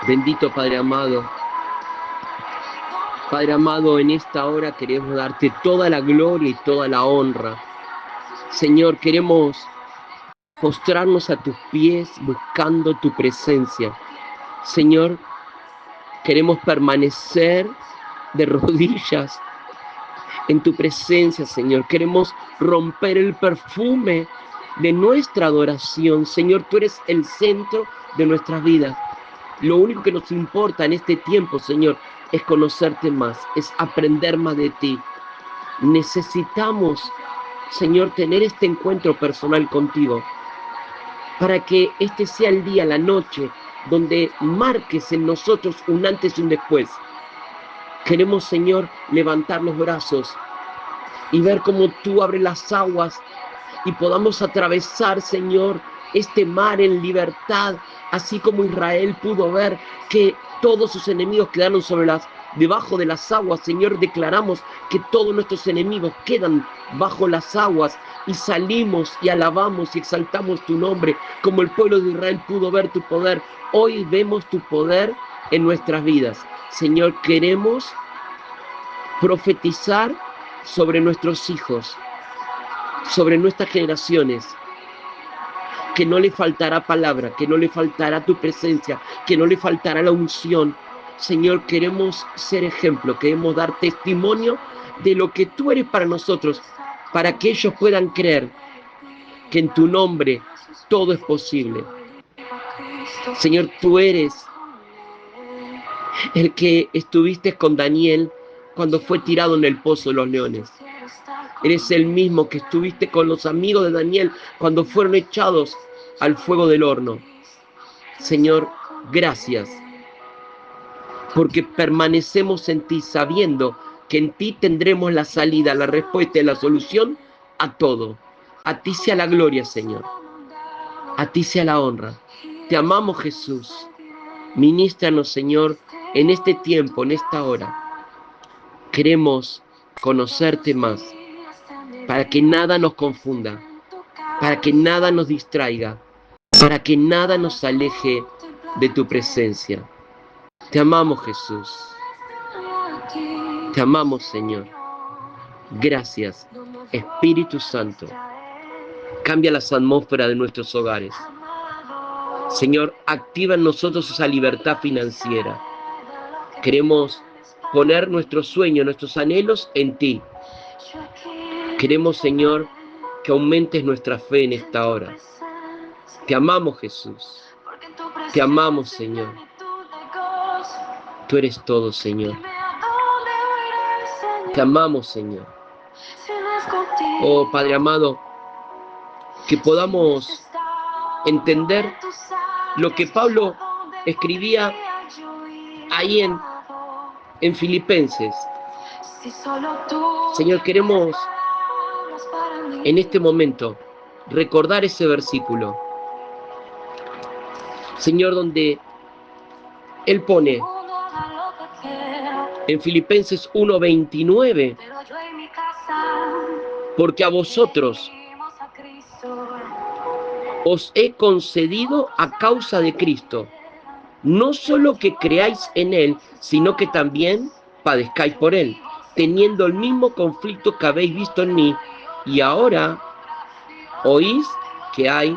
Bendito Padre amado. Padre amado, en esta hora queremos darte toda la gloria y toda la honra. Señor, queremos postrarnos a tus pies buscando tu presencia. Señor, queremos permanecer de rodillas en tu presencia, Señor. Queremos romper el perfume de nuestra adoración. Señor, tú eres el centro de nuestras vidas. Lo único que nos importa en este tiempo, Señor, es conocerte más, es aprender más de ti. Necesitamos, Señor, tener este encuentro personal contigo para que este sea el día, la noche, donde marques en nosotros un antes y un después. Queremos, Señor, levantar los brazos y ver cómo tú abres las aguas y podamos atravesar, Señor, este mar en libertad, así como Israel pudo ver que todos sus enemigos quedaron debajo de las aguas. Señor, declaramos que todos nuestros enemigos quedan bajo las aguas y salimos y alabamos y exaltamos tu nombre, como el pueblo de Israel pudo ver tu poder. Hoy vemos tu poder en nuestras vidas. Señor, queremos profetizar sobre nuestros hijos, sobre nuestras generaciones, que no le faltará palabra, que no le faltará tu presencia, que no le faltará la unción. Señor, queremos ser ejemplo, queremos dar testimonio de lo que tú eres para nosotros, para que ellos puedan creer que en tu nombre todo es posible. Señor, tú eres el que estuviste con Daniel cuando fue tirado en el pozo de los leones. Eres el mismo que estuviste con los amigos de Daniel cuando fueron echados al fuego del horno. Señor, gracias, porque permanecemos en ti sabiendo que en ti tendremos la salida, la respuesta y la solución a todo. A ti sea la gloria, Señor. A ti sea la honra. Te amamos, Jesús. Ministranos, Señor, en este tiempo, en esta hora. Queremos conocerte más, para que nada nos confunda, para que nada nos distraiga, para que nada nos aleje de tu presencia. Te amamos, Jesús. Te amamos, Señor. Gracias, Espíritu Santo. Cambia las atmósferas de nuestros hogares. Señor, activa en nosotros esa libertad financiera. Queremos poner nuestros sueños, nuestros anhelos en ti. Queremos, Señor, que aumentes nuestra fe en esta hora. Te amamos, Jesús. Te amamos, Señor. Tú eres todo, Señor. Te amamos, Señor. Oh, Padre amado, que podamos entender lo que Pablo escribía ahí en Filipenses. Señor, queremos en este momento recordar ese versículo, Señor, donde Él pone en Filipenses 1:29, porque a vosotros os he concedido a causa de Cristo, no solo que creáis en Él, sino que también padezcáis por Él, teniendo el mismo conflicto que habéis visto en mí, y ahora oís que hay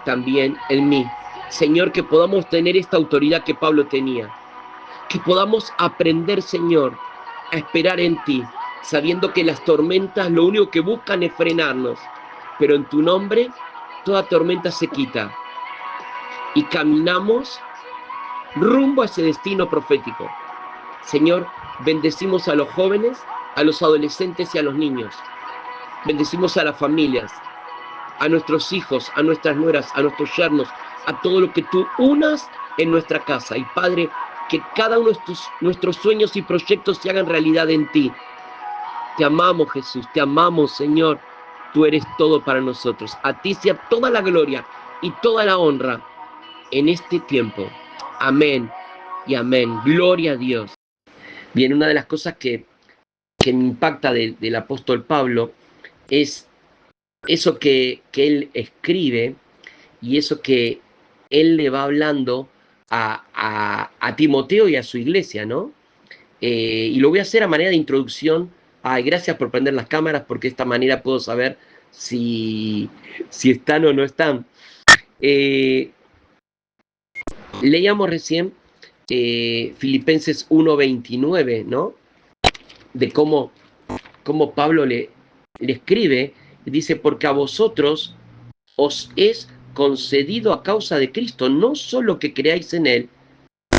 también en mí. Señor, que podamos tener esta autoridad que Pablo tenía, que podamos aprender, Señor, a esperar en ti, sabiendo que las tormentas lo único que buscan es frenarnos, pero en tu nombre toda tormenta se quita. y caminamos rumbo a ese destino profético. Señor, bendecimos a los jóvenes, a los adolescentes y a los niños. Bendecimos a las familias, a nuestros hijos, a nuestras nueras, a nuestros yernos, a todo lo que tú unas en nuestra casa. Y Padre, que cada uno de nuestros sueños y proyectos se hagan realidad en ti. Te amamos, Jesús, te amamos, Señor. Tú eres todo para nosotros. A ti sea toda la gloria y toda la honra en este tiempo. Amén y amén. Gloria a Dios. Bien, una de las cosas que me impacta del apóstol Pablo es eso que él escribe y eso que él le va hablando a Timoteo y a su iglesia, ¿no? Y lo voy a hacer a manera de introducción. Ay, gracias por prender las cámaras, porque de esta manera puedo saber si están o no están. Leíamos recién Filipenses 1:29, ¿no? De cómo Pablo le escribe, dice, porque a vosotros os es concedido a causa de Cristo, no solo que creáis en Él,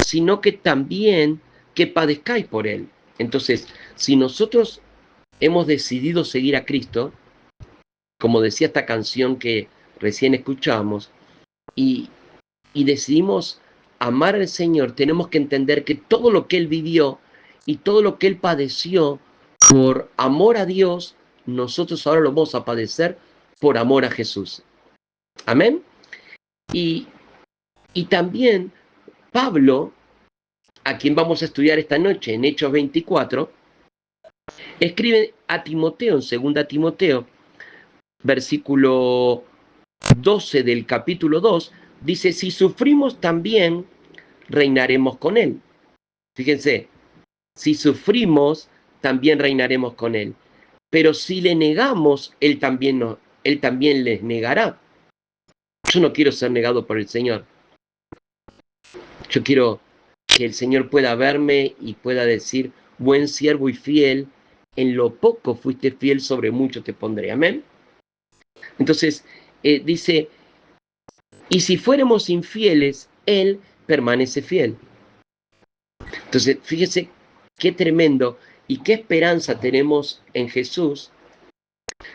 sino que también que padezcáis por Él. Entonces, si nosotros hemos decidido seguir a Cristo, como decía esta canción que recién escuchábamos, y decidimos amar al Señor, tenemos que entender que todo lo que Él vivió y todo lo que Él padeció por amor a Dios, nosotros ahora lo vamos a padecer por amor a Jesús. Amén. Y también Pablo, a quien vamos a estudiar esta noche en Hechos 24, escribe a Timoteo, en 2 Timoteo, versículo 12 del capítulo 2, dice, si sufrimos también, reinaremos con él. Fíjense, si sufrimos, también reinaremos con él. Pero si le negamos, él también les negará. Yo no quiero ser negado por el Señor. Yo quiero que el Señor pueda verme y pueda decir, buen siervo y fiel, en lo poco fuiste fiel, sobre mucho te pondré. Amén. Entonces, dice, y si fuéramos infieles, Él permanece fiel. Entonces, fíjese qué tremendo y qué esperanza tenemos en Jesús,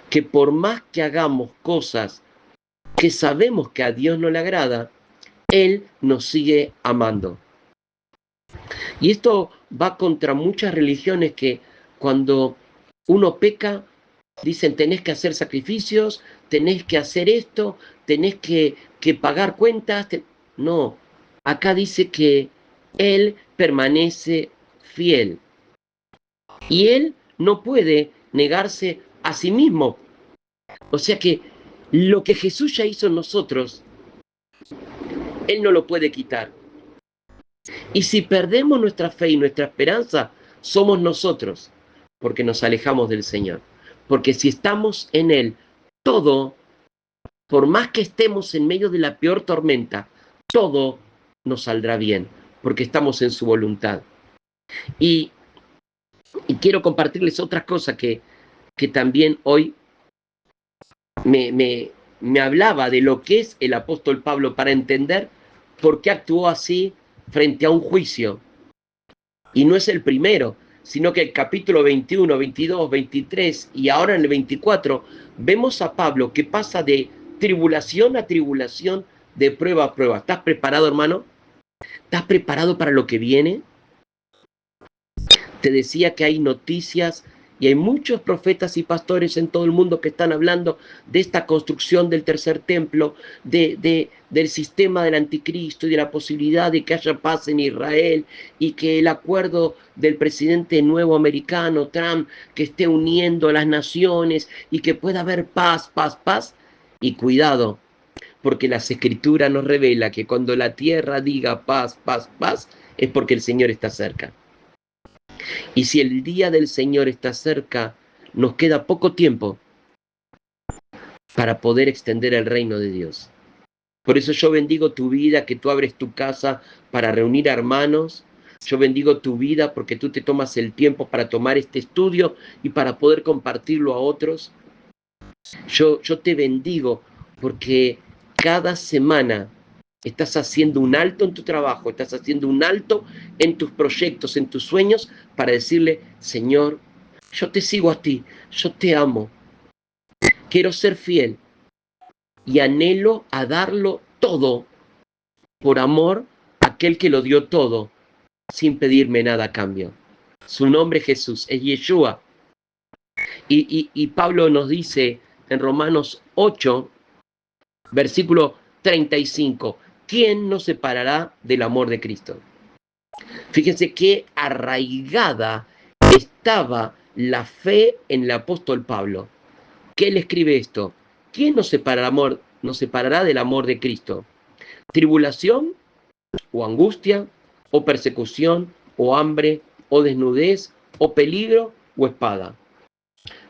que por más que hagamos cosas que sabemos que a Dios no le agrada, Él nos sigue amando. Y esto va contra muchas religiones que cuando uno peca, dicen tenés que hacer sacrificios, tenés que hacer esto, tenés que pagar cuentas. No, acá dice que Él permanece fiel. Y Él no puede negarse a sí mismo. O sea que lo que Jesús ya hizo en nosotros, Él no lo puede quitar. Y si perdemos nuestra fe y nuestra esperanza, somos nosotros, porque nos alejamos del Señor. Porque si estamos en Él, todo, por más que estemos en medio de la peor tormenta, todo nos saldrá bien, porque estamos en su voluntad. Y quiero compartirles otra cosa que también hoy me hablaba de lo que es el apóstol Pablo para entender por qué actuó así frente a un juicio. Y no es el primero, sino que el capítulo 21, 22, 23 y ahora en el 24, vemos a Pablo que pasa de tribulación a tribulación, de prueba a prueba. ¿Estás preparado, hermano? ¿Estás preparado para lo que viene? Te decía que hay noticias y hay muchos profetas y pastores en todo el mundo que están hablando de esta construcción del tercer templo, del sistema del anticristo y de la posibilidad de que haya paz en Israel y que el acuerdo del presidente nuevo americano, Trump, que esté uniendo a las naciones y que pueda haber paz, paz, paz. Y cuidado, porque las escrituras nos revela que cuando la tierra diga paz, paz, paz, es porque el Señor está cerca. Y si el día del Señor está cerca, nos queda poco tiempo para poder extender el reino de Dios. Por eso yo bendigo tu vida, que tú abres tu casa para reunir a hermanos. Yo bendigo tu vida porque tú te tomas el tiempo para tomar este estudio y para poder compartirlo a otros. Yo te bendigo porque cada semana Estás haciendo un alto en tu trabajo, estás haciendo un alto en tus proyectos, en tus sueños, para decirle, Señor, yo te sigo a ti, yo te amo, quiero ser fiel y anhelo a darlo todo por amor a aquel que lo dio todo, sin pedirme nada a cambio. Su nombre es Jesús, es Yeshua. Y Pablo nos dice en Romanos 8, versículo 35, ¿quién nos separará del amor de Cristo? Fíjense qué arraigada estaba la fe en el apóstol Pablo. ¿Qué le escribe esto? ¿Quién nos separará del amor de Cristo? ¿Tribulación o angustia o persecución o hambre o desnudez o peligro o espada?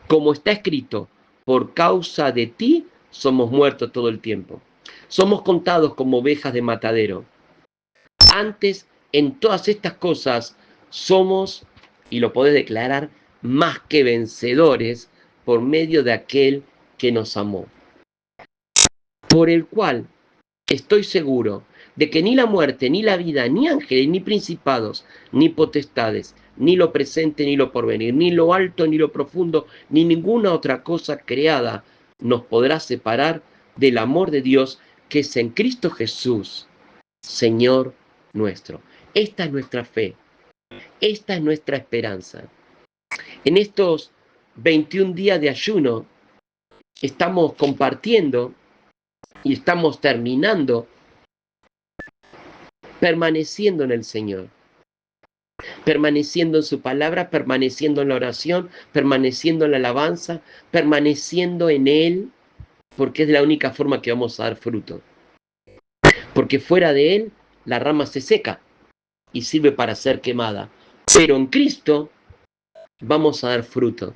Como está escrito, por causa de ti somos muertos todo el tiempo. Somos contados como ovejas de matadero. Antes, en todas estas cosas, somos, y lo podés declarar, más que vencedores por medio de aquel que nos amó. Por el cual estoy seguro de que ni la muerte, ni la vida, ni ángeles, ni principados, ni potestades, ni lo presente, ni lo porvenir, ni lo alto, ni lo profundo, ni ninguna otra cosa creada nos podrá separar del amor de Dios que es en Cristo Jesús, Señor nuestro. Esta es nuestra fe, esta es nuestra esperanza. En estos 21 días de ayuno estamos compartiendo y estamos terminando permaneciendo en el Señor, permaneciendo en su palabra, permaneciendo en la oración, permaneciendo en la alabanza, permaneciendo en Él, porque es la única forma que vamos a dar fruto. Porque fuera de Él, la rama se seca y sirve para ser quemada. Pero en Cristo vamos a dar fruto.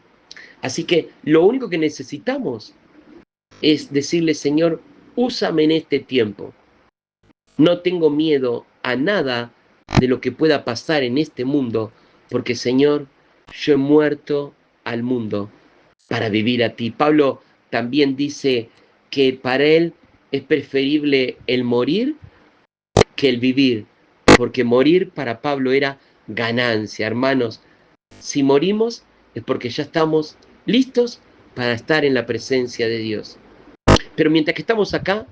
Así que lo único que necesitamos es decirle, Señor, úsame en este tiempo. No tengo miedo a nada de lo que pueda pasar en este mundo, porque Señor, yo he muerto al mundo para vivir a ti. Pablo también dice que para él es preferible el morir que el vivir, porque morir para Pablo era ganancia. Hermanos, si morimos es porque ya estamos listos para estar en la presencia de Dios. Pero mientras que estamos acá,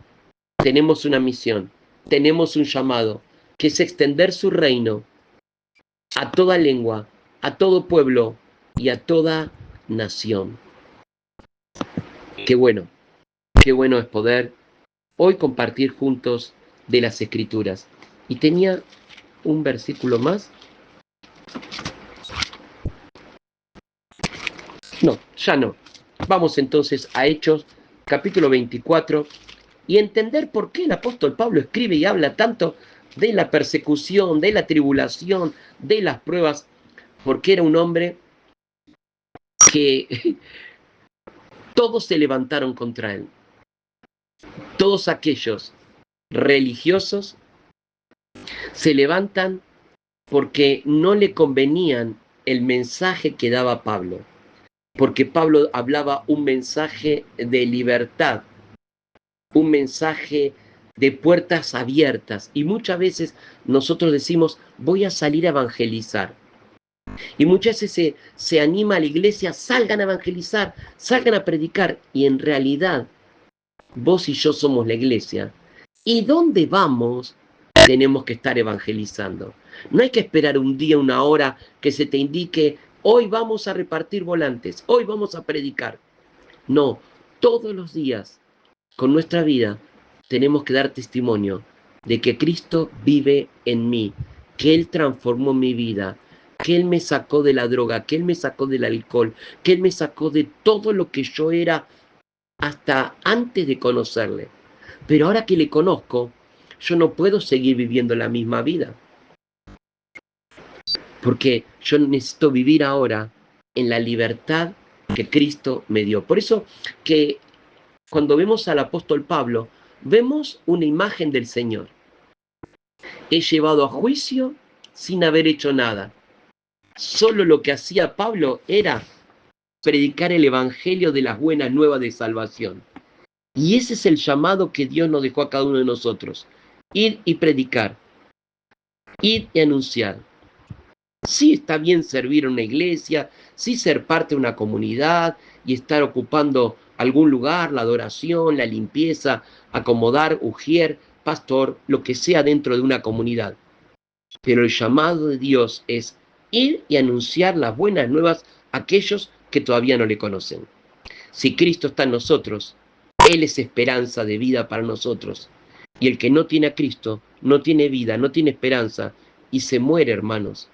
tenemos una misión, tenemos un llamado, que es extender su reino a toda lengua, a todo pueblo y a toda nación. Qué bueno es poder hoy compartir juntos de las Escrituras. Y tenía un versículo más. No, ya no. Vamos entonces a Hechos, capítulo 24, y entender por qué el apóstol Pablo escribe y habla tanto de la persecución, de la tribulación, de las pruebas, porque era un hombre que todos se levantaron contra él. Todos aquellos religiosos se levantan porque no le convenían el mensaje que daba Pablo, porque Pablo hablaba un mensaje de libertad, un mensaje de puertas abiertas, y muchas veces nosotros decimos, voy a salir a evangelizar. Y muchas veces se anima a la iglesia, salgan a evangelizar, salgan a predicar, y en realidad vos y yo somos la iglesia. ¿Y dónde vamos? Tenemos que estar evangelizando. No hay que esperar un día, una hora que se te indique, hoy vamos a repartir volantes, hoy vamos a predicar. No, todos los días, con nuestra vida, tenemos que dar testimonio de que Cristo vive en mí, que Él transformó mi vida, que Él me sacó de la droga, que Él me sacó del alcohol, que Él me sacó de todo lo que yo era hasta antes de conocerle. Pero ahora que le conozco, yo no puedo seguir viviendo la misma vida. Porque yo necesito vivir ahora en la libertad que Cristo me dio. Por eso que cuando vemos al apóstol Pablo, vemos una imagen del Señor. He llevado a juicio sin haber hecho nada. Solo lo que hacía Pablo era predicar el evangelio de las buenas nuevas de salvación. Y ese es el llamado que Dios nos dejó a cada uno de nosotros. Ir y predicar, ir y anunciar. Sí está bien servir en una iglesia, sí ser parte de una comunidad y estar ocupando algún lugar, la adoración, la limpieza, acomodar, ujier, pastor, lo que sea dentro de una comunidad. Pero el llamado de Dios es ir y anunciar las buenas nuevas a aquellos que todavía no le conocen. Si Cristo está en nosotros, Él es esperanza de vida para nosotros. Y el que no tiene a Cristo, no tiene vida, no tiene esperanza y se muere, hermanos.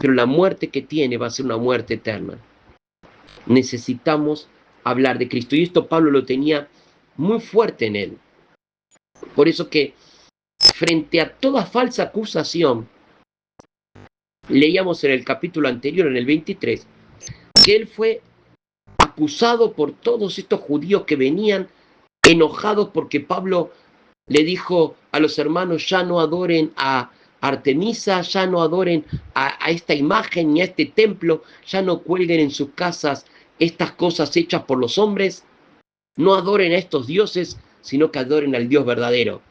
Pero la muerte que tiene va a ser una muerte eterna. Necesitamos hablar de Cristo. Y esto Pablo lo tenía muy fuerte en él. Por eso que frente a toda falsa acusación, leíamos en el capítulo anterior, en el 23, que él fue acusado por todos estos judíos que venían enojados porque Pablo le dijo a los hermanos, ya no adoren a Artemisa, ya no adoren a esta imagen ni a este templo, ya no cuelguen en sus casas estas cosas hechas por los hombres, no adoren a estos dioses, sino que adoren al Dios verdadero.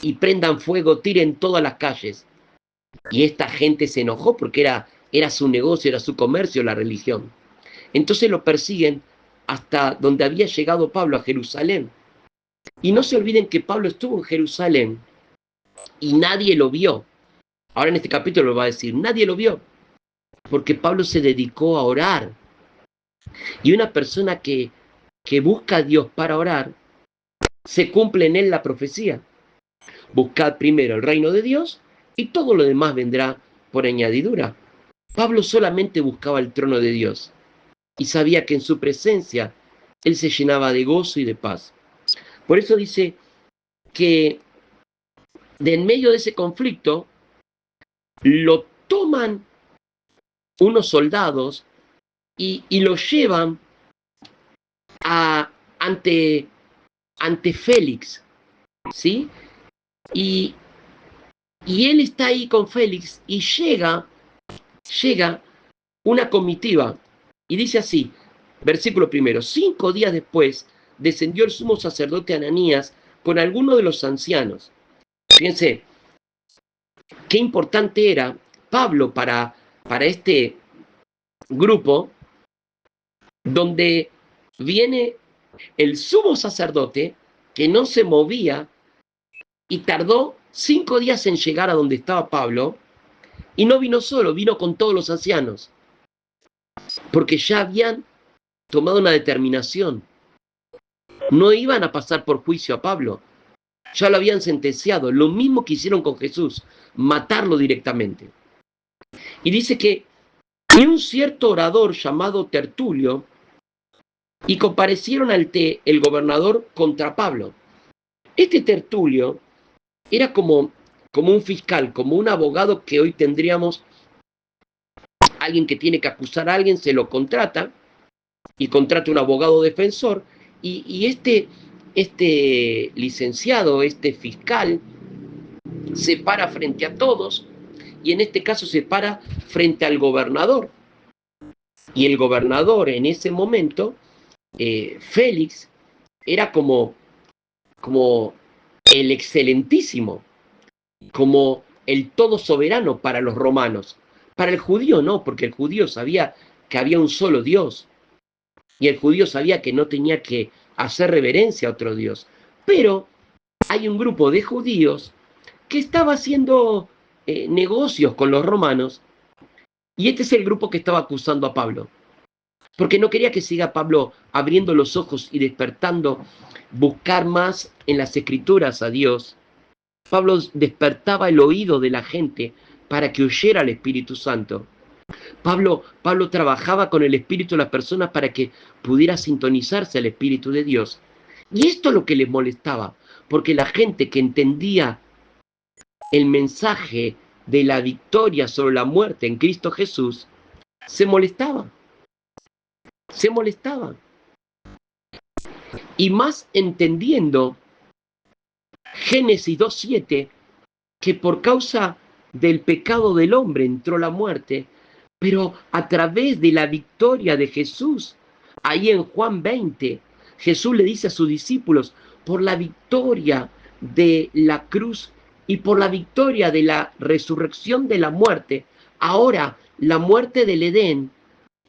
Y prendan fuego, tiren todas las calles. Y esta gente se enojó porque era su negocio, era su comercio, la religión. Entonces lo persiguen hasta donde había llegado Pablo, a Jerusalén. Y no se olviden que Pablo estuvo en Jerusalén y nadie lo vio. Ahora en este capítulo lo va a decir, nadie lo vio, porque Pablo se dedicó a orar. Y una persona que busca a Dios para orar, se cumple en él la profecía. Buscad primero el reino de Dios y todo lo demás vendrá por añadidura. Pablo solamente buscaba el trono de Dios y sabía que en su presencia él se llenaba de gozo y de paz. Por eso dice que de en medio de ese conflicto lo toman unos soldados y lo llevan ante Félix, ¿sí? Y él está ahí con Félix y llega una comitiva y dice así, versículo primero, 5 días después descendió el sumo sacerdote Ananías con alguno de los ancianos. Fíjense, qué importante era Pablo para este grupo, donde viene el sumo sacerdote que no se movía y tardó 5 días en llegar a donde estaba Pablo, y no vino solo, vino con todos los ancianos, porque ya habían tomado una determinación. No iban a pasar por juicio a Pablo, ya lo habían sentenciado, lo mismo que hicieron con Jesús, matarlo directamente. Y dice que y un cierto orador llamado Tertulio, y comparecieron ante el gobernador contra Pablo. Este Tertulio era como un fiscal, como un abogado que hoy tendríamos, alguien que tiene que acusar a alguien, se lo contrata y contrata un abogado defensor, y este licenciado, este fiscal, se para frente a todos, y en este caso se para frente al gobernador. Y el gobernador en ese momento, Félix, era como el excelentísimo, como el todo soberano para los romanos. Para el judío no, porque el judío sabía que había un solo Dios. Y el judío sabía que no tenía que hacer reverencia a otro Dios. Pero hay un grupo de judíos que estaba haciendo negocios con los romanos, y este es el grupo que estaba acusando a Pablo, porque no quería que siga Pablo abriendo los ojos y despertando, buscar más en las escrituras a Dios. Pablo despertaba el oído de la gente para que oyera al Espíritu Santo. Pablo trabajaba con el Espíritu de las personas para que pudiera sintonizarse al Espíritu de Dios. Y esto es lo que les molestaba, porque la gente que entendía el mensaje de la victoria sobre la muerte en Cristo Jesús, se molestaba. Y más entendiendo Génesis 2:7, que por causa del pecado del hombre entró la muerte, pero a través de la victoria de Jesús, ahí en Juan 20, Jesús le dice a sus discípulos, por la victoria de la cruz y por la victoria de la resurrección de la muerte, ahora la muerte del Edén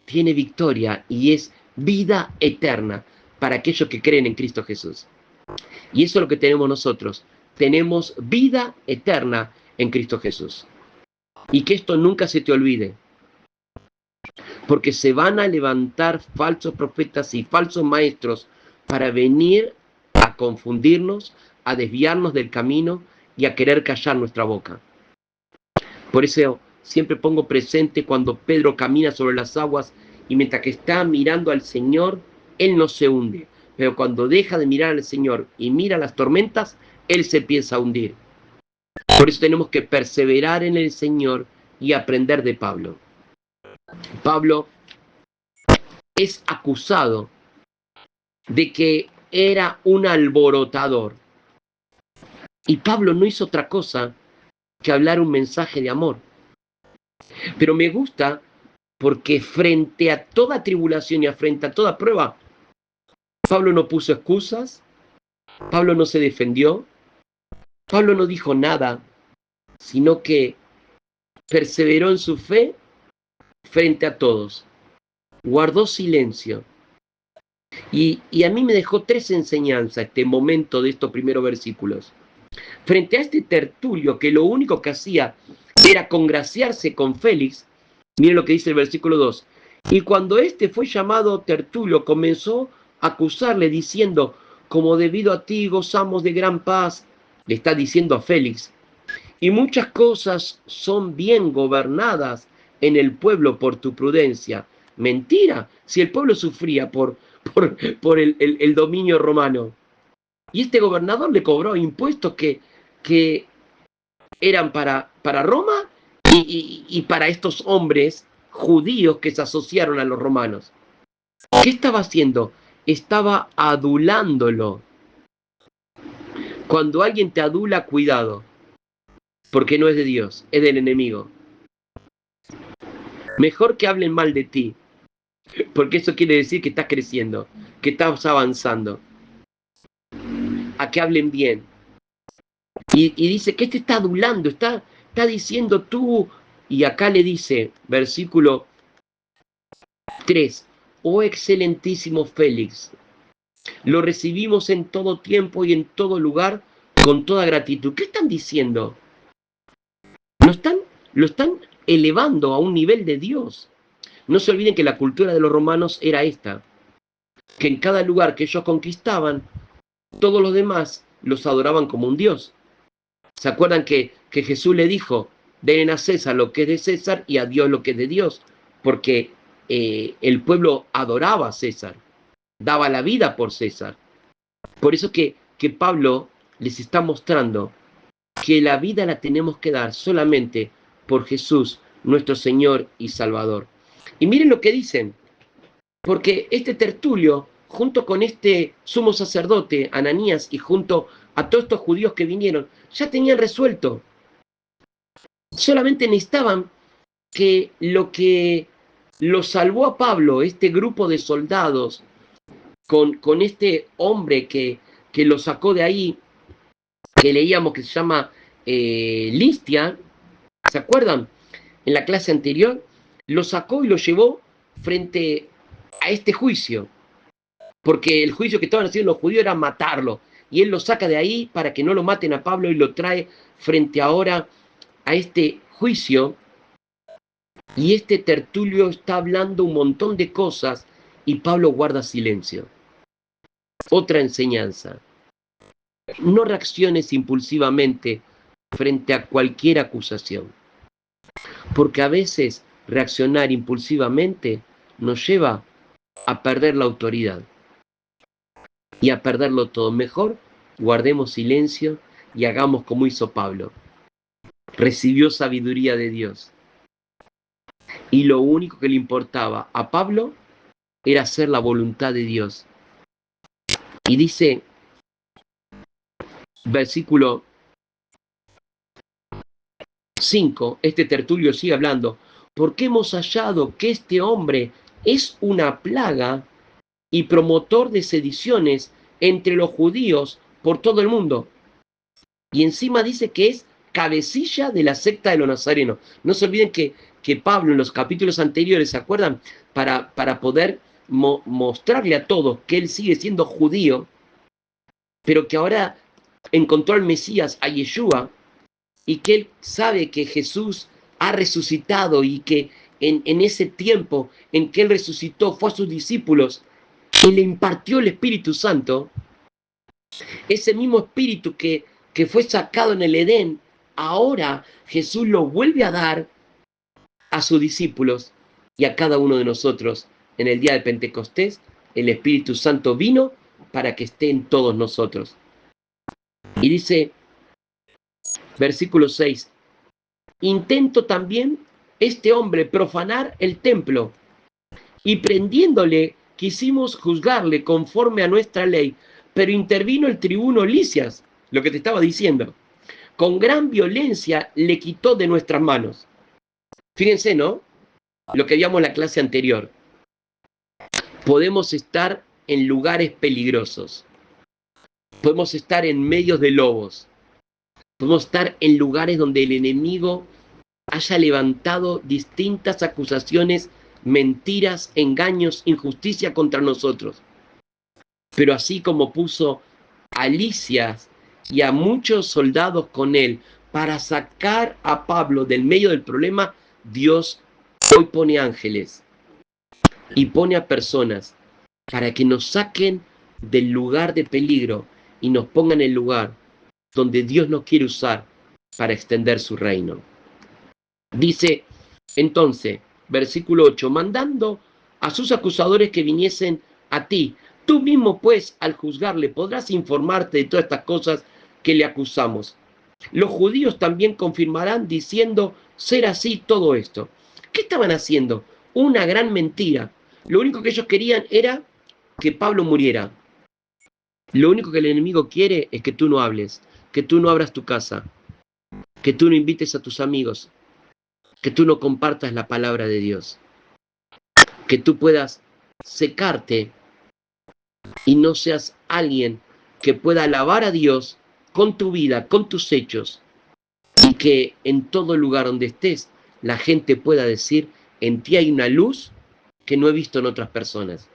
tiene victoria y es vida eterna para aquellos que creen en Cristo Jesús. Y eso es lo que tenemos nosotros. Tenemos vida eterna en Cristo Jesús. Y que esto nunca se te olvide. Porque se van a levantar falsos profetas y falsos maestros para venir a confundirnos, a desviarnos del camino y a querer callar nuestra boca. Por eso siempre pongo presente cuando Pedro camina sobre las aguas y mientras que está mirando al Señor, él no se hunde. Pero cuando deja de mirar al Señor y mira las tormentas, él se empieza a hundir. Por eso tenemos que perseverar en el Señor y aprender de Pablo. Pablo es acusado de que era un alborotador. Y Pablo no hizo otra cosa que hablar un mensaje de amor. Pero me gusta porque frente a toda tribulación y frente a toda prueba, Pablo no puso excusas, Pablo no se defendió, Pablo no dijo nada, sino que perseveró en su fe frente a todos, guardó silencio. Y a mí me dejó tres enseñanzas este momento de estos primeros versículos. Frente a este Tertulio que lo único que hacía era congraciarse con Félix, miren lo que dice el versículo 2. Y cuando este fue llamado Tertulio, comenzó a acusarle diciendo, como debido a ti gozamos de gran paz, le está diciendo a Félix, y muchas cosas son bien gobernadas en el pueblo por tu prudencia. Mentira, si el pueblo sufría por el dominio romano. Y este gobernador le cobró impuestos que eran para Roma y para estos hombres judíos que se asociaron a los romanos. ¿Qué estaba haciendo? Estaba adulándolo. Cuando alguien te adula, cuidado, porque no es de Dios, es del enemigo. Mejor que hablen mal de ti, porque eso quiere decir que estás creciendo, que estás avanzando. A que hablen bien. Y dice que este está adulando, está diciendo tú, y acá le dice, versículo 3, oh excelentísimo Félix, lo recibimos en todo tiempo y en todo lugar con toda gratitud. ¿Qué están diciendo? Lo están elevando a un nivel de Dios. No se olviden que la cultura de los romanos era esta, que en cada lugar que ellos conquistaban, todos los demás los adoraban como un dios. ¿Se acuerdan que Jesús le dijo, den a César lo que es de César y a Dios lo que es de Dios? Porque el pueblo adoraba a César, daba la vida por César. Por eso que Pablo les está mostrando que la vida la tenemos que dar solamente por Jesús, nuestro Señor y Salvador. Y miren lo que dicen, porque este Tertulio, junto con este sumo sacerdote, Ananías, y junto a todos estos judíos que vinieron, ya tenían resuelto. Solamente necesitaban que lo que lo salvó a Pablo, este grupo de soldados, con este hombre que lo sacó de ahí, que leíamos que se llama Listia, ¿se acuerdan? En la clase anterior, lo sacó y lo llevó frente a este juicio, porque el juicio que estaban haciendo los judíos era matarlo, y él lo saca de ahí para que no lo maten a Pablo y lo trae frente ahora a este juicio, y este Tertulio está hablando un montón de cosas y Pablo guarda silencio. Otra enseñanza. No reacciones impulsivamente frente a cualquier acusación, porque a veces reaccionar impulsivamente nos lleva a perder la autoridad y a perderlo todo. Mejor guardemos silencio y hagamos como hizo Pablo. Recibió sabiduría de Dios y lo único que le importaba a Pablo era hacer la voluntad de Dios. Y dice, versículo 5, este Tertulio sigue hablando, porque hemos hallado que este hombre es una plaga y promotor de sediciones entre los judíos por todo el mundo. Y encima dice que es cabecilla de la secta de los nazarenos. No se olviden que Pablo en los capítulos anteriores, ¿se acuerdan? Para poder mostrarle a todos que él sigue siendo judío, pero que ahora encontró al Mesías, a Yeshua, y que él sabe que Jesús ha resucitado y que en ese tiempo en que él resucitó fue a sus discípulos y le impartió el Espíritu Santo, ese mismo Espíritu que fue sacado en el Edén, ahora Jesús lo vuelve a dar a sus discípulos y a cada uno de nosotros. En el día de Pentecostés, el Espíritu Santo vino para que esté en todos nosotros. Y dice, versículo 6, intento también este hombre profanar el templo, y prendiéndole quisimos juzgarle conforme a nuestra ley, pero intervino el tribuno Lisias, lo que te estaba diciendo, con gran violencia le quitó de nuestras manos. Fíjense, ¿no? Lo que vimos en la clase anterior. Podemos estar en lugares peligrosos. Podemos estar en medios de lobos. Podemos estar en lugares donde el enemigo haya levantado distintas acusaciones, mentiras, engaños, injusticia contra nosotros. Pero así como puso a Lisias y a muchos soldados con él para sacar a Pablo del medio del problema, Dios hoy pone ángeles y pone a personas para que nos saquen del lugar de peligro y nos pongan en el lugar donde Dios nos quiere usar para extender su reino. Dice entonces, versículo 8, mandando a sus acusadores que viniesen a ti. Tú mismo, pues, al juzgarle, podrás informarte de todas estas cosas que le acusamos. Los judíos también confirmarán diciendo ser así todo esto. ¿Qué estaban haciendo? Una gran mentira. Lo único que ellos querían era que Pablo muriera. Lo único que el enemigo quiere es que tú no hables, que tú no abras tu casa, que tú no invites a tus amigos, que tú no compartas la palabra de Dios, que tú puedas secarte y no seas alguien que pueda alabar a Dios con tu vida, con tus hechos, y que en todo lugar donde estés la gente pueda decir, en ti hay una luz que no he visto en otras personas.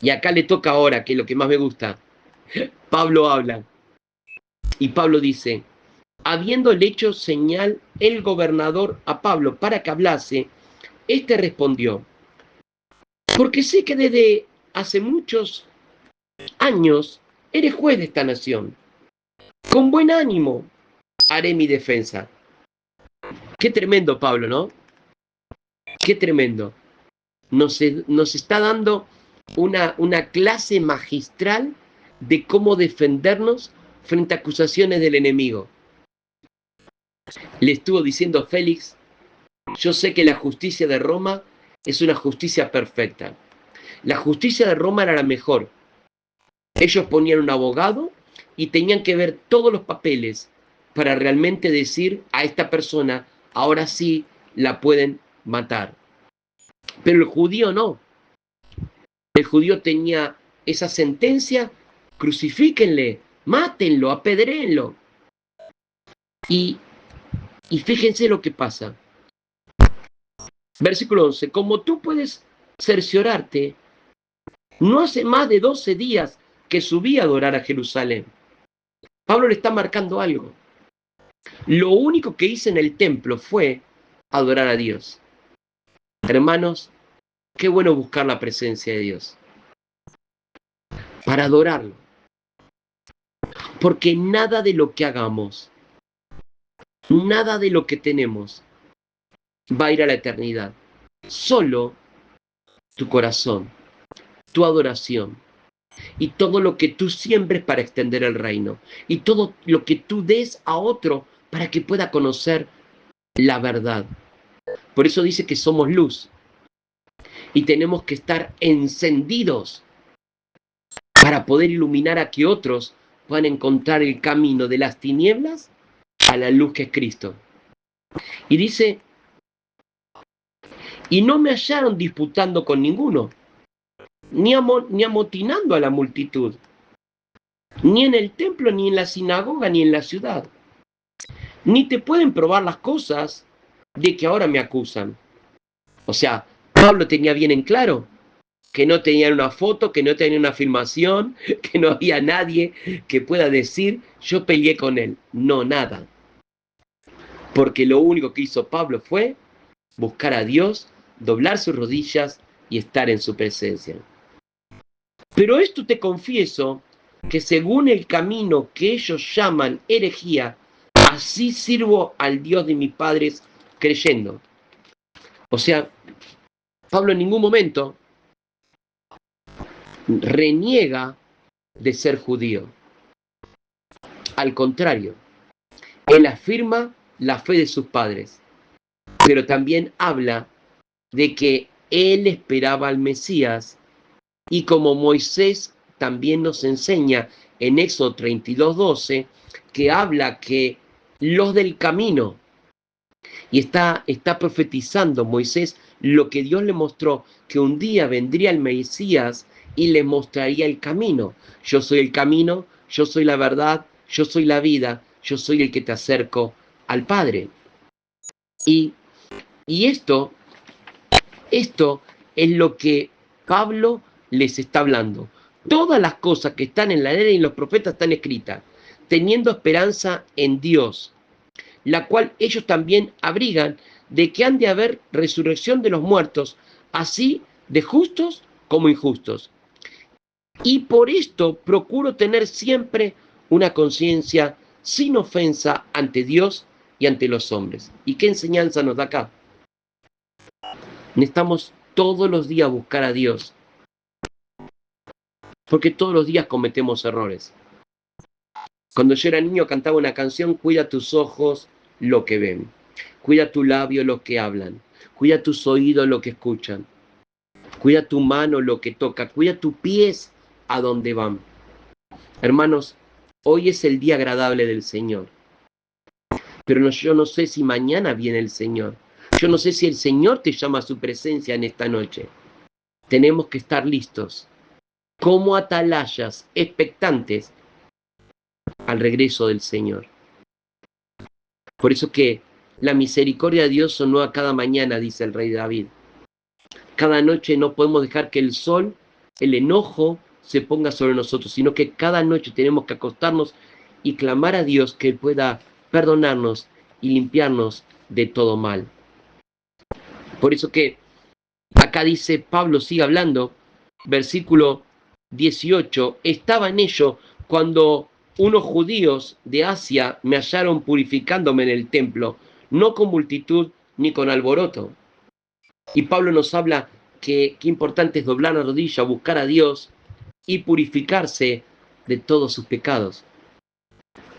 Y acá le toca ahora, que es lo que más me gusta, Pablo habla, y Pablo dice, habiéndole hecho señal el gobernador a Pablo para que hablase, este respondió, porque sé que desde hace muchos años eres juez de esta nación. Con buen ánimo haré mi defensa. Qué tremendo, Pablo, ¿no? Qué tremendo. Nos está dando una clase magistral de cómo defendernos frente a acusaciones del enemigo. Le estuvo diciendo Félix, yo sé que la justicia de Roma es una justicia perfecta. La justicia de Roma era la mejor. Ellos ponían un abogado y tenían que ver todos los papeles para realmente decir a esta persona, ahora sí la pueden matar. Pero el judío no. El judío tenía esa sentencia, crucifíquenle, mátenlo, apedréenlo. Y fíjense lo que pasa. Versículo 11, como tú puedes cerciorarte, no hace más de 12 días que subí a adorar a Jerusalén. Pablo le está marcando algo. Lo único que hice en el templo fue adorar a Dios. Hermanos, qué bueno buscar la presencia de Dios para adorarlo. Porque nada de lo que hagamos, nada de lo que tenemos va a ir a la eternidad. Solo tu corazón, tu adoración y todo lo que tú siembres para extender el reino y todo lo que tú des a otro para que pueda conocer la verdad. Por eso dice que somos luz y tenemos que estar encendidos para poder iluminar a que otros puedan encontrar el camino de las tinieblas a la luz que es Cristo. Y dice, y no me hallaron disputando con ninguno, ni amotinando a la multitud, ni en el templo, ni en la sinagoga, ni en la ciudad. ni te pueden probar las cosas de que ahora me acusan. O sea, Pablo tenía bien en claro que no tenían una foto, que no tenían una filmación, que no había nadie que pueda decir, yo peleé con él. No, nada. Porque lo único que hizo Pablo fue buscar a Dios, doblar sus rodillas y estar en su presencia. Pero esto te confieso, que según el camino que ellos llaman herejía, así sirvo al Dios de mis padres creyendo. O sea, Pablo en ningún momento reniega de ser judío. Al contrario, él afirma la fe de sus padres, pero también habla de que él esperaba al Mesías, y como Moisés también nos enseña en Éxodo 32:12, que habla que los del camino, y está profetizando Moisés lo que Dios le mostró, que un día vendría el Mesías y le mostraría el camino. Yo soy el camino, yo soy la verdad, yo soy la vida, yo soy el que te acerco al Padre. Y esto es lo que Pablo les está hablando. Todas las cosas que están en la ley y en los profetas están escritas, teniendo esperanza en Dios, la cual ellos también abrigan, de que han de haber resurrección de los muertos, así de justos como injustos. Y por esto procuro tener siempre una conciencia sin ofensa ante Dios y ante los hombres. ¿Y qué enseñanza nos da acá? Necesitamos todos los días buscar a Dios, porque todos los días cometemos errores. Cuando yo era niño cantaba una canción, cuida tus ojos lo que ven, cuida tu labio lo que hablan, cuida tus oídos lo que escuchan, cuida tu mano lo que toca, cuida tus pies a donde van. Hermanos, hoy es el día agradable del Señor, pero yo no sé si mañana viene el Señor. Yo no sé si el Señor te llama a su presencia en esta noche. Tenemos que estar listos, como atalayas, expectantes al regreso del Señor. Por eso que la misericordia de Dios son nueva cada mañana, dice el rey David. Cada noche no podemos dejar que el sol, el enojo, se ponga sobre nosotros, sino que cada noche tenemos que acostarnos y clamar a Dios que Él pueda perdonarnos y limpiarnos de todo mal. Por eso que acá dice, Pablo sigue hablando, versículo 18, estaba en ello cuando unos judíos de Asia me hallaron purificándome en el templo, no con multitud ni con alboroto. Y Pablo nos habla que qué importante es doblar la rodilla, buscar a Dios y purificarse de todos sus pecados.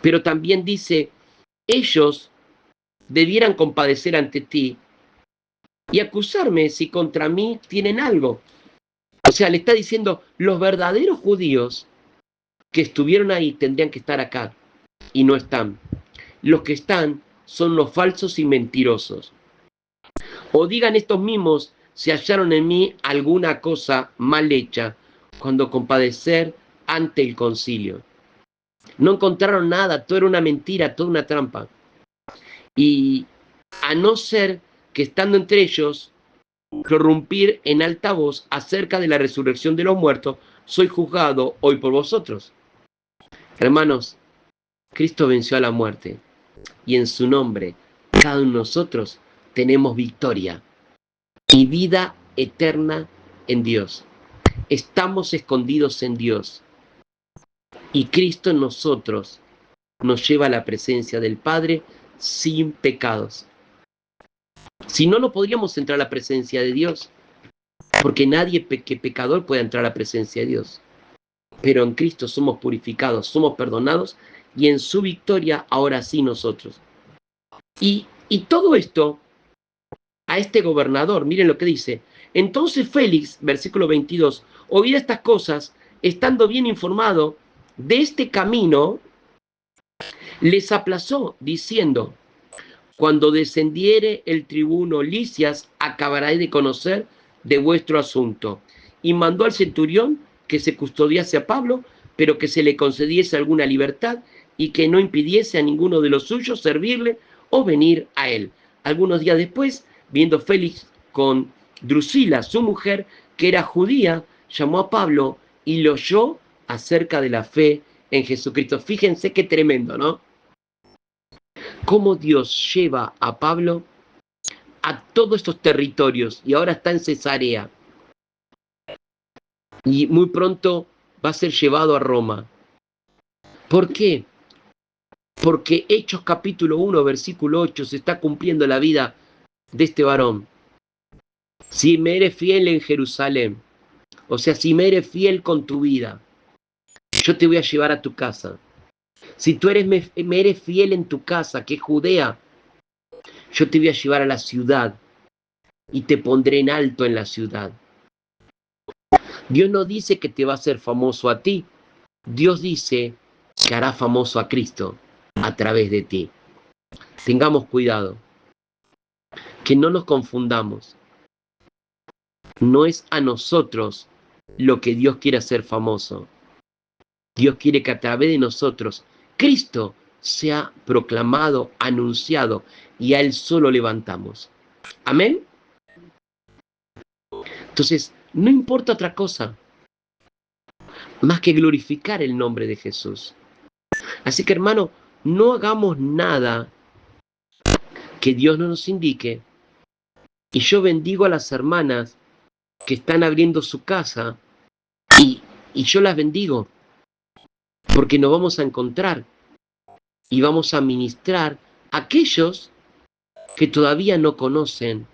Pero también dice, ellos debieran compadecer ante ti y acusarme si contra mí tienen algo. O sea, le está diciendo, los verdaderos judíos que estuvieron ahí tendrían que estar acá y no están. Los que están son los falsos y mentirosos. O digan estos mismos si hallaron en mí alguna cosa mal hecha cuando compadecer ante el concilio. No encontraron nada, todo era una mentira, toda una trampa. Y a no ser que estando entre ellos, prorrumpir en alta voz acerca de la resurrección de los muertos, soy juzgado hoy por vosotros. Hermanos, Cristo venció a la muerte y en su nombre cada uno de nosotros tenemos victoria y vida eterna en Dios. Estamos escondidos en Dios y Cristo en nosotros nos lleva a la presencia del Padre sin pecados. Si no, no podríamos entrar a la presencia de Dios, porque nadie que pecador puede entrar a la presencia de Dios. Pero en Cristo somos purificados, somos perdonados y en su victoria ahora sí nosotros. Y todo esto a este gobernador, miren lo que dice. Entonces Félix, versículo 22, oír estas cosas, estando bien informado de este camino, les aplazó diciendo, cuando descendiere el tribuno Lisias, acabaráis de conocer de vuestro asunto. Y mandó al centurión que se custodiase a Pablo, pero que se le concediese alguna libertad, y que no impidiese a ninguno de los suyos servirle o venir a él. Algunos días después, viendo Félix con Drusila, su mujer, que era judía, llamó a Pablo y lo oyó acerca de la fe en Jesucristo. Fíjense qué tremendo, ¿no? Cómo Dios lleva a Pablo a todos estos territorios y ahora está en Cesarea. Y muy pronto va a ser llevado a Roma. ¿Por qué? Porque Hechos capítulo 1, versículo 8, se está cumpliendo la vida de este varón. Si me eres fiel en Jerusalén, o sea, si me eres fiel con tu vida, yo te voy a llevar a tu casa. Si tú me eres fiel en tu casa, que es Judea, yo te voy a llevar a la ciudad y te pondré en alto en la ciudad. Dios no dice que te va a hacer famoso a ti. Dios dice que hará famoso a Cristo a través de ti. Tengamos cuidado, que no nos confundamos. No es a nosotros lo que Dios quiere hacer famoso. Dios quiere que a través de nosotros Cristo sea proclamado, anunciado, y a Él solo levantamos. Amén. Entonces, no importa otra cosa más que glorificar el nombre de Jesús. Así que, hermano, no hagamos nada que Dios no nos indique. Y yo bendigo a las hermanas que están abriendo su casa y yo las bendigo porque nos vamos a encontrar y vamos a ministrar a aquellos que todavía no conocen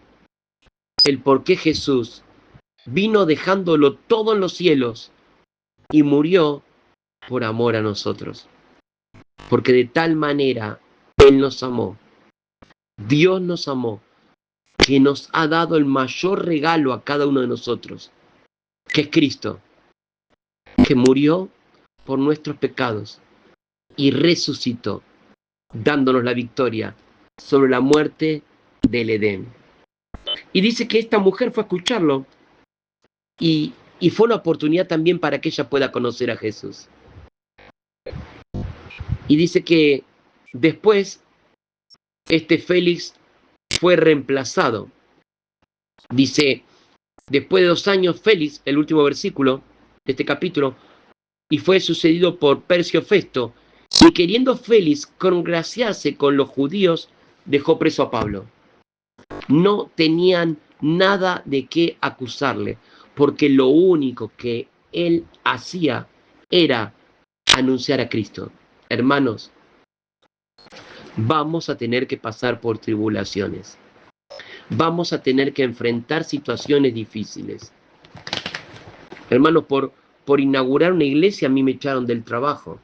el por qué Jesús vino dejándolo todo en los cielos y murió por amor a nosotros. Porque de tal manera Él nos amó, Dios nos amó, que nos ha dado el mayor regalo a cada uno de nosotros, que es Cristo, que murió por nuestros pecados y resucitó, dándonos la victoria sobre la muerte del Edén. Y dice que esta mujer fue a escucharlo y fue una oportunidad también para que ella pueda conocer a Jesús. Y dice que después este Félix fue reemplazado. Dice, después de 2 años, Félix, el último versículo de este capítulo, y fue sucedido por Percio Festo, y queriendo Félix congraciarse con los judíos, dejó preso a Pablo. No tenían nada de qué acusarle, porque lo único que él hacía era anunciar a Cristo. Hermanos, vamos a tener que pasar por tribulaciones. Vamos a tener que enfrentar situaciones difíciles. Hermanos, por inaugurar una iglesia a mí me echaron del trabajo.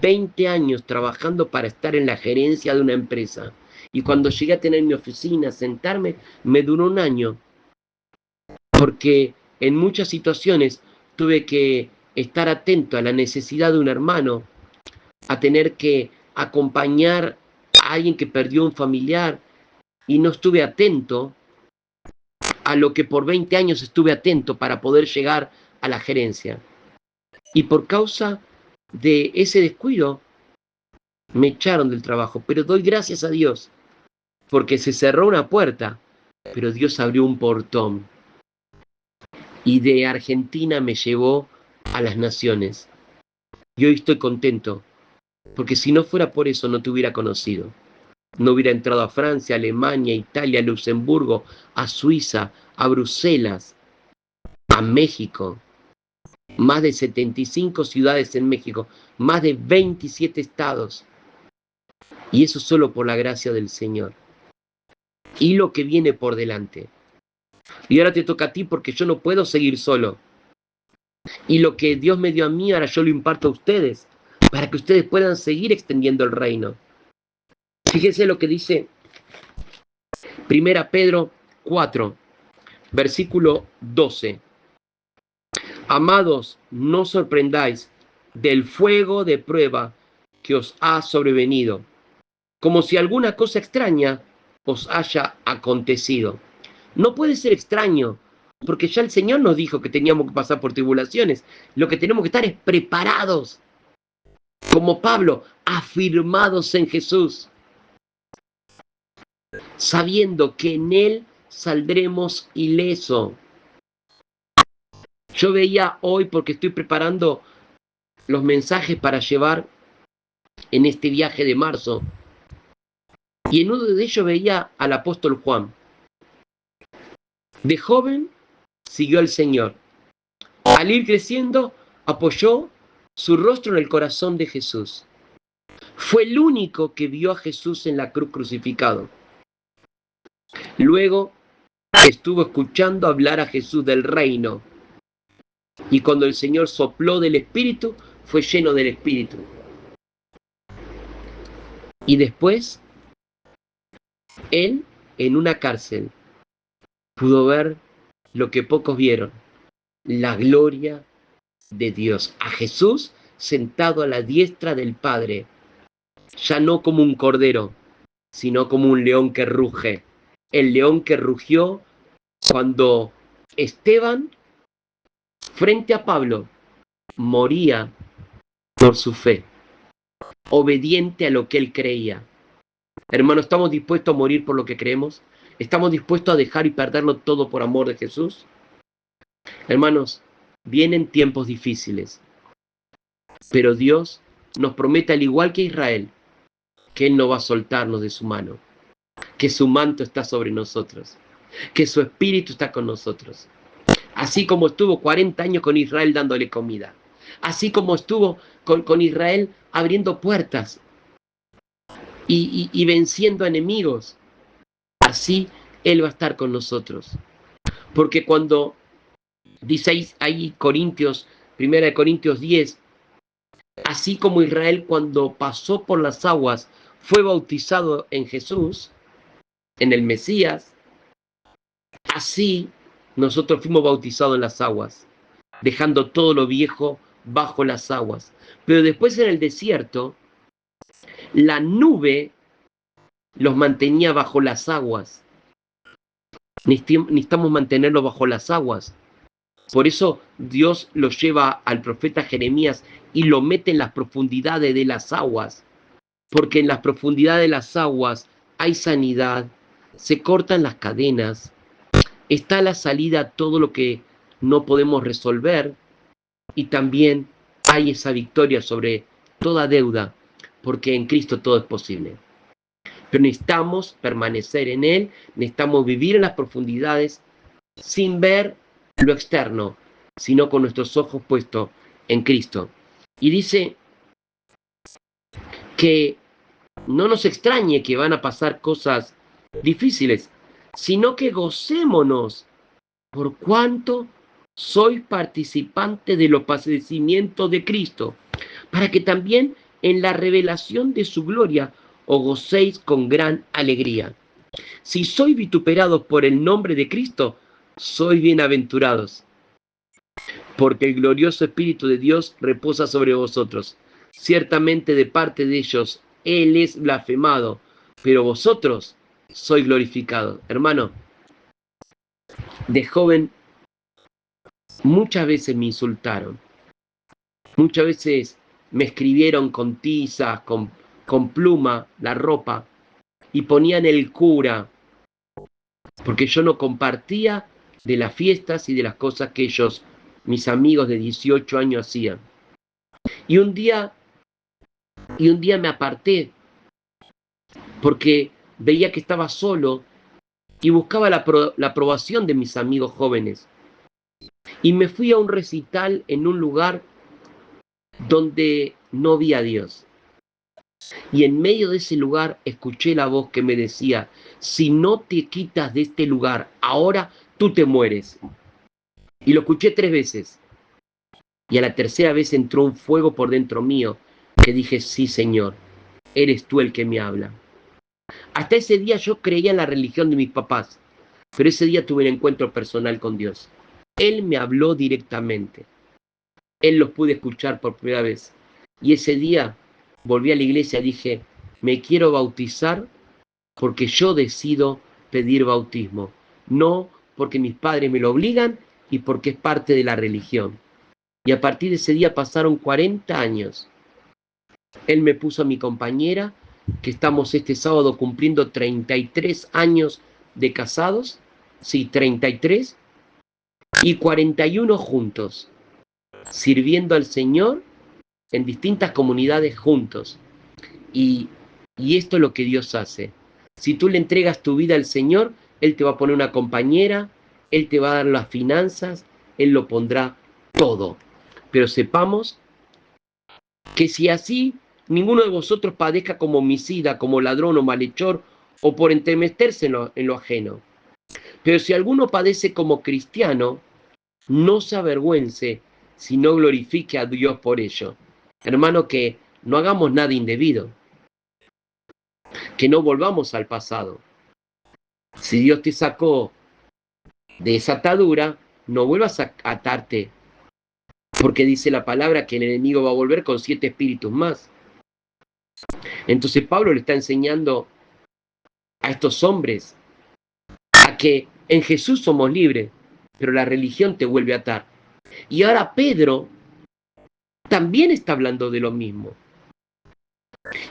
20 años trabajando para estar en la gerencia de una empresa. Y cuando llegué a tener mi oficina, sentarme, me duró 1 año. Porque en muchas situaciones tuve que estar atento a la necesidad de un hermano, a tener que acompañar a alguien que perdió un familiar y no estuve atento a lo que por 20 años estuve atento para poder llegar a la gerencia. Y por causa de ese descuido me echaron del trabajo, pero doy gracias a Dios porque se cerró una puerta, pero Dios abrió un portón. Y de Argentina me llevó a las naciones. Y hoy estoy contento, porque si no fuera por eso no te hubiera conocido. No hubiera entrado a Francia, Alemania, Italia, Luxemburgo, a Suiza, a Bruselas, a México. Más de 75 ciudades en México, más de 27 estados. Y eso solo por la gracia del Señor. Y lo que viene por delante. Y ahora te toca a ti porque yo no puedo seguir solo. Y lo que Dios me dio a mí, ahora yo lo imparto a ustedes, para que ustedes puedan seguir extendiendo el reino. Fíjense lo que dice 1 Pedro 4, versículo 12. Amados, no sorprendáis del fuego de prueba que os ha sobrevenido, como si alguna cosa extraña os haya acontecido. No puede ser extraño, porque ya el Señor nos dijo que teníamos que pasar por tribulaciones. Lo que tenemos que estar es preparados. como Pablo, afirmados en Jesús, sabiendo que en Él saldremos ileso. Yo veía hoy, porque estoy preparando los mensajes para llevar en este viaje de marzo, y en uno de ellos veía al apóstol Juan. De joven siguió al Señor. Al ir creciendo, apoyó su rostro en el corazón de Jesús. Fue el único que vio a Jesús en la cruz crucificado. Luego estuvo escuchando hablar a Jesús del reino. Y cuando el Señor sopló del Espíritu, fue lleno del Espíritu. Y después, él, en una cárcel, pudo ver lo que pocos vieron, la gloria de Dios. A Jesús sentado a la diestra del Padre, ya no como un cordero, sino como un león que ruge. El león que rugió cuando Esteban, frente a Pablo, moría por su fe, obediente a lo que él creía. Hermano, ¿estamos dispuestos a morir por lo que creemos? ¿Estamos dispuestos a dejar y perderlo todo por amor de Jesús? Hermanos, vienen tiempos difíciles, pero Dios nos promete, al igual que Israel, que Él no va a soltarnos de su mano, que su manto está sobre nosotros, que su espíritu está con nosotros. Así como estuvo 40 años con Israel dándole comida, así como estuvo con Israel abriendo puertas y venciendo enemigos, así Él va a estar con nosotros. Porque cuando dice ahí Corintios, 1 Corintios 10, así como Israel cuando pasó por las aguas fue bautizado en Jesús, en el Mesías, así nosotros fuimos bautizados en las aguas, dejando todo lo viejo bajo las aguas. Pero después en el desierto, la nube los mantenía bajo las aguas. Necesitamos mantenerlos bajo las aguas. Por eso Dios lo lleva al profeta Jeremías y lo mete en las profundidades de las aguas. Porque en las profundidades de las aguas hay sanidad, se cortan las cadenas, está la salida a todo lo que no podemos resolver, y también hay esa victoria sobre toda deuda, porque en Cristo todo es posible. Pero necesitamos permanecer en Él, necesitamos vivir en las profundidades sin ver lo externo, sino con nuestros ojos puestos en Cristo. Y dice que no nos extrañe que van a pasar cosas difíciles, sino que gocémonos por cuanto sois participantes de los padecimientos de Cristo, para que también en la revelación de su gloria os gocéis con gran alegría. Si sois vituperados por el nombre de Cristo, sois bienaventurados, porque el glorioso Espíritu de Dios reposa sobre vosotros. Ciertamente de parte de ellos Él es blasfemado, pero vosotros sois glorificados. Hermano, de joven muchas veces me insultaron, muchas veces me escribieron con tiza, con pluma, la ropa, y ponían el cura, porque yo no compartía de las fiestas y de las cosas que ellos, mis amigos de 18 años, hacían. Y un día me aparté porque veía que estaba solo y buscaba la aprobación de mis amigos jóvenes. Y me fui a un recital en un lugar donde no vi a Dios. Y en medio de ese lugar escuché la voz que me decía: si no te quitas de este lugar, ahora tú te mueres. Y lo escuché 3 veces. Y a la tercera vez entró un fuego por dentro mío que dije: sí, Señor, eres tú el que me habla. Hasta ese día yo creía en la religión de mis papás, pero ese día tuve un encuentro personal con Dios. Él me habló directamente. Él los pude escuchar por primera vez. Y ese día volví a la iglesia y dije: me quiero bautizar porque yo decido pedir bautismo, no porque mis padres me lo obligan y porque es parte de la religión. Y a partir de ese día pasaron 40 años Él me puso a mi compañera, que estamos este sábado cumpliendo 33 años de casados, sí, 33, y 41 juntos, sirviendo al Señor en distintas comunidades juntos. Y, y esto es lo que Dios hace. Si tú le entregas tu vida al Señor, Él te va a poner una compañera, Él te va a dar las finanzas, Él lo pondrá todo. Pero sepamos que si así ninguno de vosotros padezca como homicida, como ladrón o malhechor, o por entremeterse en lo ajeno. Pero si alguno padece como cristiano, no se avergüence, sino glorifique a Dios por ello. Hermano, que no hagamos nada indebido, que no volvamos al pasado. Si Dios te sacó de esa atadura, no vuelvas a atarte, porque dice la palabra que el enemigo va a volver con 7 espíritus más. Entonces Pablo le está enseñando a estos hombres a que en Jesús somos libres, pero la religión te vuelve a atar. Y ahora Pedro también está hablando de lo mismo.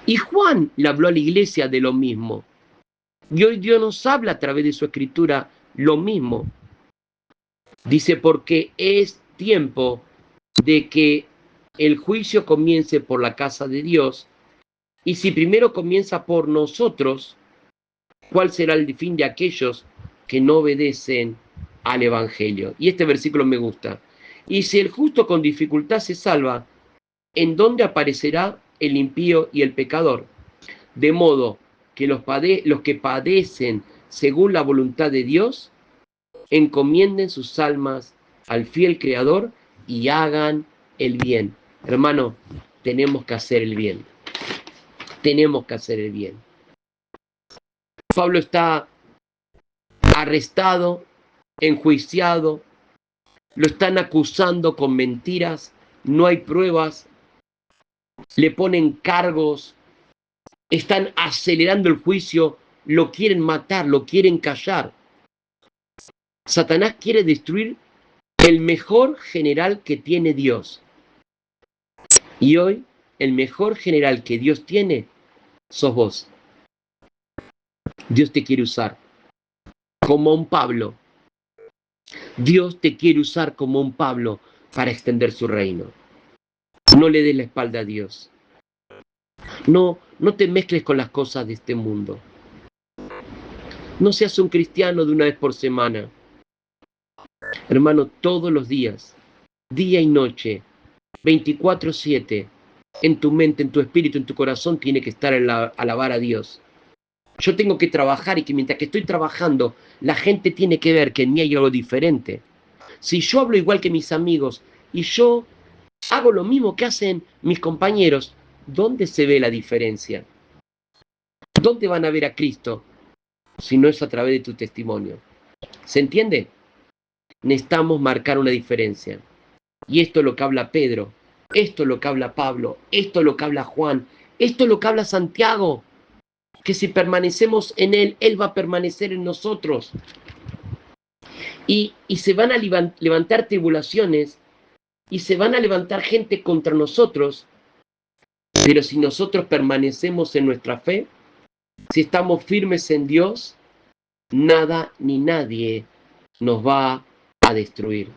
Y Juan le habló a la iglesia de lo mismo. Y hoy Dios nos habla a través de su escritura lo mismo. Dice, porque es tiempo de que el juicio comience por la casa de Dios. Y si primero comienza por nosotros, ¿cuál será el fin de aquellos que no obedecen al Evangelio? Y este versículo me gusta. Y si el justo con dificultad se salva, ¿en dónde aparecerá el impío y el pecador? De modo que los que padecen según la voluntad de Dios, encomienden sus almas al fiel Creador y hagan el bien. Hermano, tenemos que hacer el bien. Tenemos que hacer el bien. Pablo está arrestado, enjuiciado, lo están acusando con mentiras, no hay pruebas, le ponen cargos, están acelerando el juicio, lo quieren matar, lo quieren callar. Satanás quiere destruir el mejor general que tiene Dios. Y hoy el mejor general que Dios tiene sos vos. Dios te quiere usar como un Pablo. Dios te quiere usar como un Pablo para extender su reino. No le des la espalda a Dios. No te mezcles con las cosas de este mundo. No seas un cristiano de una vez por semana. Hermano, todos los días, día y noche, 24/7, en tu mente, en tu espíritu, en tu corazón, tiene que estar alabar a Dios. Yo tengo que trabajar y que mientras que estoy trabajando, la gente tiene que ver que en mí hay algo diferente. Si yo hablo igual que mis amigos y yo hago lo mismo que hacen mis compañeros, ¿dónde se ve la diferencia? ¿Dónde van a ver a Cristo si no es a través de tu testimonio? ¿Se entiende? Necesitamos marcar una diferencia. Y esto es lo que habla Pedro, esto es lo que habla Pablo, esto es lo que habla Juan, esto es lo que habla Santiago, que si permanecemos en Él, Él va a permanecer en nosotros. Y se van a levantar tribulaciones y se van a levantar gente contra nosotros, pero si nosotros permanecemos en nuestra fe, si estamos firmes en Dios, nada ni nadie nos va a destruir.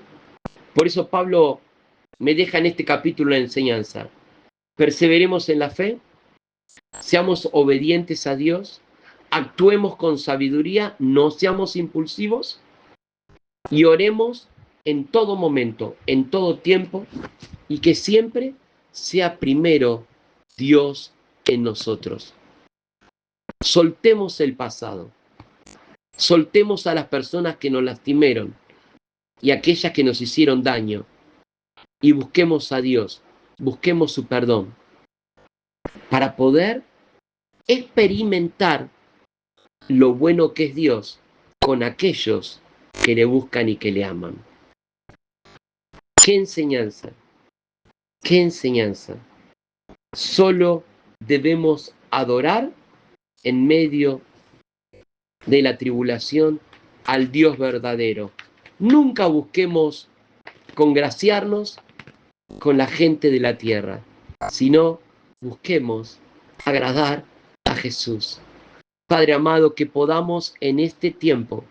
Por eso Pablo me deja en este capítulo la enseñanza. Perseveremos en la fe, seamos obedientes a Dios, actuemos con sabiduría, no seamos impulsivos y oremos en todo momento, en todo tiempo, y que siempre sea primero Dios en nosotros. Soltemos el pasado, soltemos a las personas que nos lastimaron y aquellas que nos hicieron daño, y busquemos a Dios, busquemos su perdón, para poder experimentar lo bueno que es Dios con aquellos que le buscan y que le aman. ¡Qué enseñanza! ¡Qué enseñanza! Solo debemos adorar en medio de la tribulación al Dios verdadero. Nunca busquemos congraciarnos con la gente de la tierra, sino busquemos agradar a Jesús. Padre amado, que podamos en este tiempo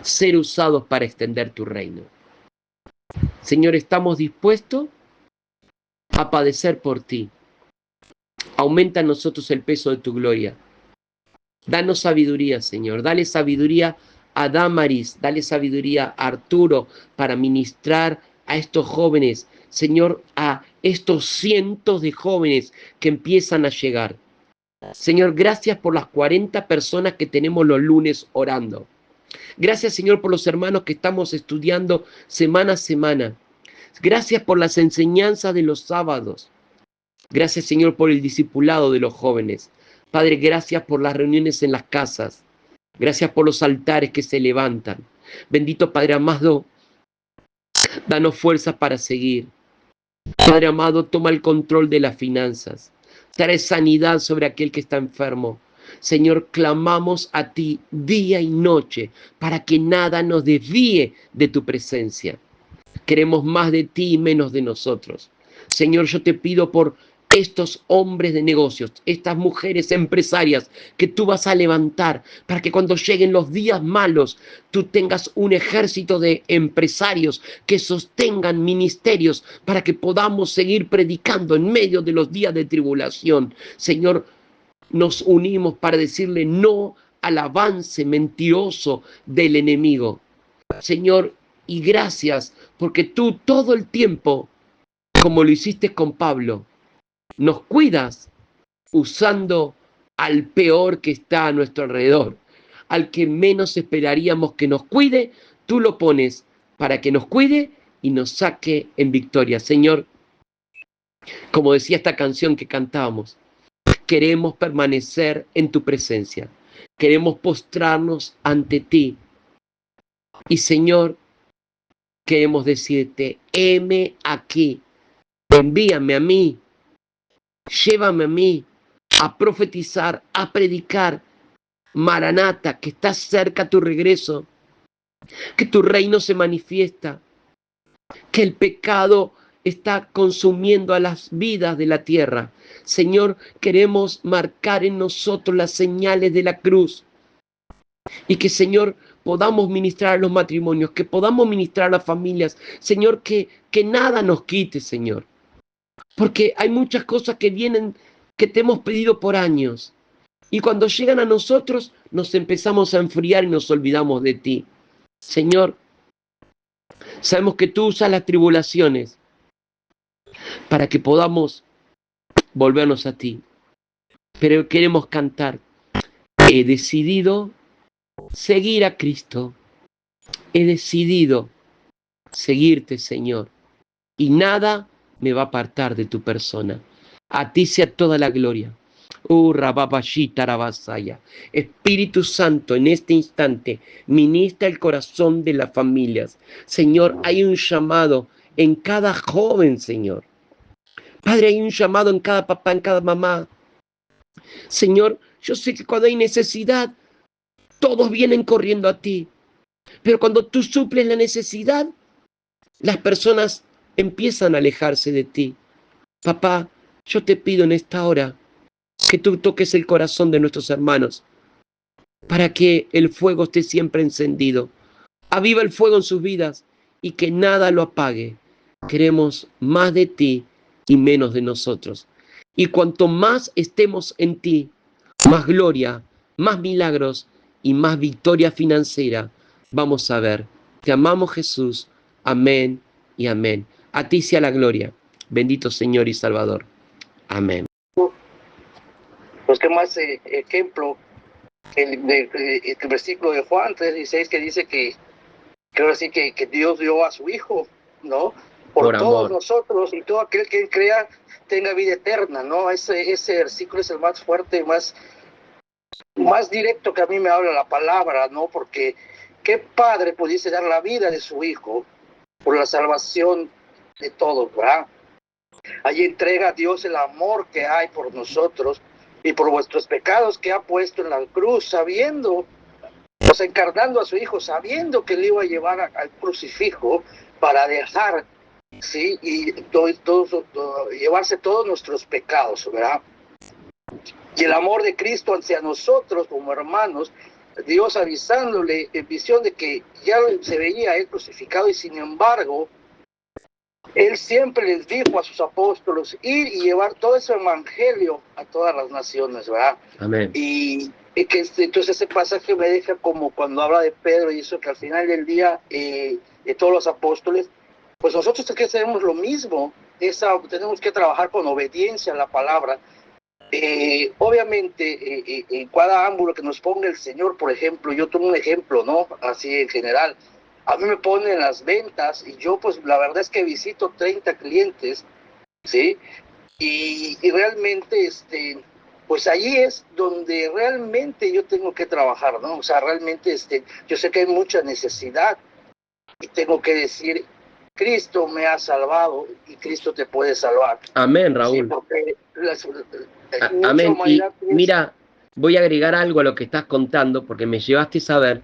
ser usados para extender tu reino. Señor, estamos dispuestos a padecer por ti. Aumenta en nosotros el peso de tu gloria. Danos sabiduría, Señor. Dale sabiduría a Damaris, dale sabiduría a Arturo para ministrar a estos jóvenes, Señor, a estos cientos de jóvenes que empiezan a llegar. Señor, gracias por las 40 personas que tenemos los lunes orando. Gracias, Señor, por los hermanos que estamos estudiando semana a semana. Gracias por las enseñanzas de los sábados. Gracias, Señor, por el discipulado de los jóvenes. Padre, gracias por las reuniones en las casas. Gracias por los altares que se levantan. Bendito Padre amado, danos fuerzas para seguir. Padre amado, toma el control de las finanzas. Trae sanidad sobre aquel que está enfermo. Señor, clamamos a ti día y noche para que nada nos desvíe de tu presencia. Queremos más de ti y menos de nosotros. Señor, yo te pido por estos hombres de negocios, estas mujeres empresarias que tú vas a levantar para que cuando lleguen los días malos, tú tengas un ejército de empresarios que sostengan ministerios para que podamos seguir predicando en medio de los días de tribulación. Señor, nos unimos para decirle no al avance mentiroso del enemigo. Señor, y gracias porque tú todo el tiempo, como lo hiciste con Pablo, nos cuidas usando al peor que está a nuestro alrededor, al que menos esperaríamos que nos cuide, tú lo pones para que nos cuide y nos saque en victoria. Señor, como decía esta canción que cantábamos, queremos permanecer en tu presencia, queremos postrarnos ante ti. Y Señor, queremos decirte, heme aquí, envíame a mí, llévame a mí a profetizar, a predicar. Maranata, que está cerca tu regreso, que tu reino se manifiesta, que el pecado está consumiendo a las vidas de la tierra. Señor, queremos marcar en nosotros las señales de la cruz y que, Señor, podamos ministrar a los matrimonios, que podamos ministrar a las familias. Señor, que nada nos quite, Señor, porque hay muchas cosas que vienen, que te hemos pedido por años. Y cuando llegan a nosotros, nos empezamos a enfriar y nos olvidamos de ti. Señor, sabemos que tú usas las tribulaciones para que podamos volvernos a ti. Pero queremos cantar. He decidido seguir a Cristo. He decidido seguirte, Señor. Y nada me va a apartar de tu persona. A ti sea toda la gloria. Espíritu Santo, en este instante, ministra el corazón de las familias. Señor, hay un llamado en cada joven, Señor. Padre, hay un llamado en cada papá, en cada mamá. Señor, yo sé que cuando hay necesidad, todos vienen corriendo a ti. Pero cuando tú suples la necesidad, las personas empiezan a alejarse de ti. Papá, yo te pido en esta hora que tú toques el corazón de nuestros hermanos para que el fuego esté siempre encendido. Aviva el fuego en sus vidas y que nada lo apague. Queremos más de ti y menos de nosotros. Y cuanto más estemos en ti, más gloria, más milagros y más victoria financiera vamos a ver. Te amamos, Jesús. Amén y amén. A ti sea la gloria. Bendito Señor y Salvador. Amén. Pues qué más ejemplo el versículo de Juan 3:16 que dice que creo así que Dios dio a su Hijo, ¿no? Por todos amor. Nosotros, y todo aquel que crea tenga vida eterna, ¿no? Ese versículo es el más fuerte, más directo que a mí me habla la palabra, ¿no? Porque qué padre pudiese dar la vida de su Hijo por la salvación de todos, ¿verdad? Allí entrega a Dios el amor que hay por nosotros y por vuestros pecados que ha puesto en la cruz, sabiendo, pues encarnando a su Hijo, sabiendo que le iba a llevar al crucifijo para dejar ¿sí? Y llevarse todos nuestros pecados, ¿verdad? Y el amor de Cristo hacia nosotros como hermanos, Dios avisándole en visión de que ya se veía él crucificado y sin embargo, él siempre les dijo a sus apóstoles ir y llevar todo ese evangelio a todas las naciones, ¿verdad? Amén. Y que entonces ese pasaje me deja como cuando habla de Pedro y eso que al final del día de todos los apóstoles, pues nosotros que hacemos lo mismo, tenemos que trabajar con obediencia a la palabra. Obviamente, en cada ángulo que nos ponga el Señor, por ejemplo, yo tomo un ejemplo, ¿no? Así en general. A mí me ponen las ventas y yo, pues, la verdad es que visito 30 clientes, ¿sí? Y realmente, pues allí es donde realmente yo tengo que trabajar, ¿no? O sea, realmente, yo sé que hay mucha necesidad y tengo que decir, Cristo me ha salvado y Cristo te puede salvar. Amén, Raúl. Sí, porque amén. Y piensa, mira, voy a agregar algo a lo que estás contando porque me llevaste a saber.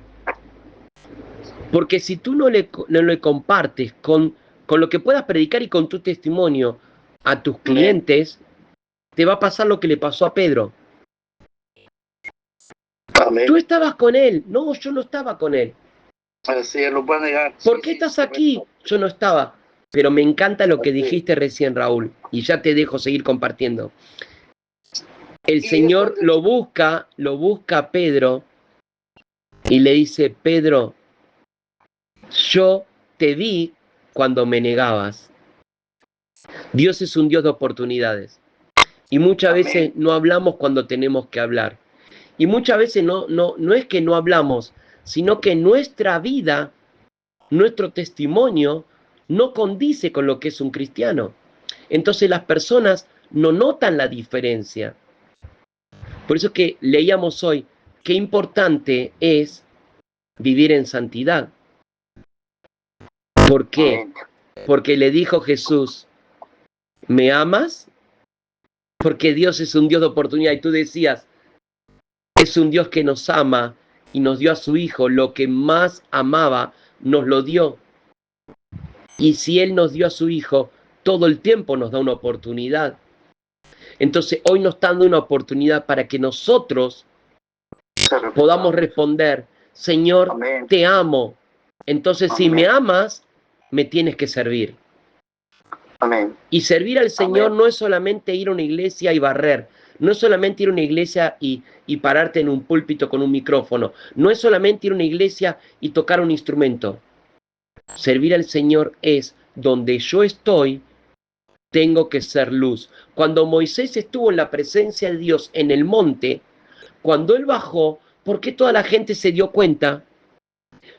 Porque si tú no le compartes con lo que puedas predicar y con tu testimonio a tus clientes, te va a pasar lo que le pasó a Pedro. Amén. Tú estabas con él. No, yo no estaba con él. Sí, lo puedo negar. ¿Por qué estás aquí? Yo no estaba. Pero me encanta lo que dijiste recién, Raúl. Y ya te dejo seguir compartiendo. El Señor lo busca a Pedro y le dice, Pedro, yo te vi cuando me negabas. Dios es un Dios de oportunidades. Y muchas veces no hablamos cuando tenemos que hablar. Y muchas veces no es que no hablamos, sino que nuestra vida, nuestro testimonio, no condice con lo que es un cristiano. Entonces las personas no notan la diferencia. Por eso que leíamos hoy, qué importante es vivir en santidad. ¿Por qué? Porque le dijo Jesús, ¿me amas? Porque Dios es un Dios de oportunidad. Y tú decías, es un Dios que nos ama y nos dio a su Hijo. Lo que más amaba, nos lo dio. Y si Él nos dio a su Hijo, todo el tiempo nos da una oportunidad. Entonces hoy nos está dando una oportunidad para que nosotros podamos responder, Señor, amén, te amo. Entonces amén, si me amas, me tienes que servir. Amén. Y servir al Señor amén, no es solamente ir a una iglesia y barrer, no es solamente ir a una iglesia y pararte en un púlpito con un micrófono, no es solamente ir a una iglesia y tocar un instrumento. Servir al Señor es donde yo estoy, tengo que ser luz. Cuando Moisés estuvo en la presencia de Dios en el monte, cuando él bajó, ¿por qué toda la gente se dio cuenta?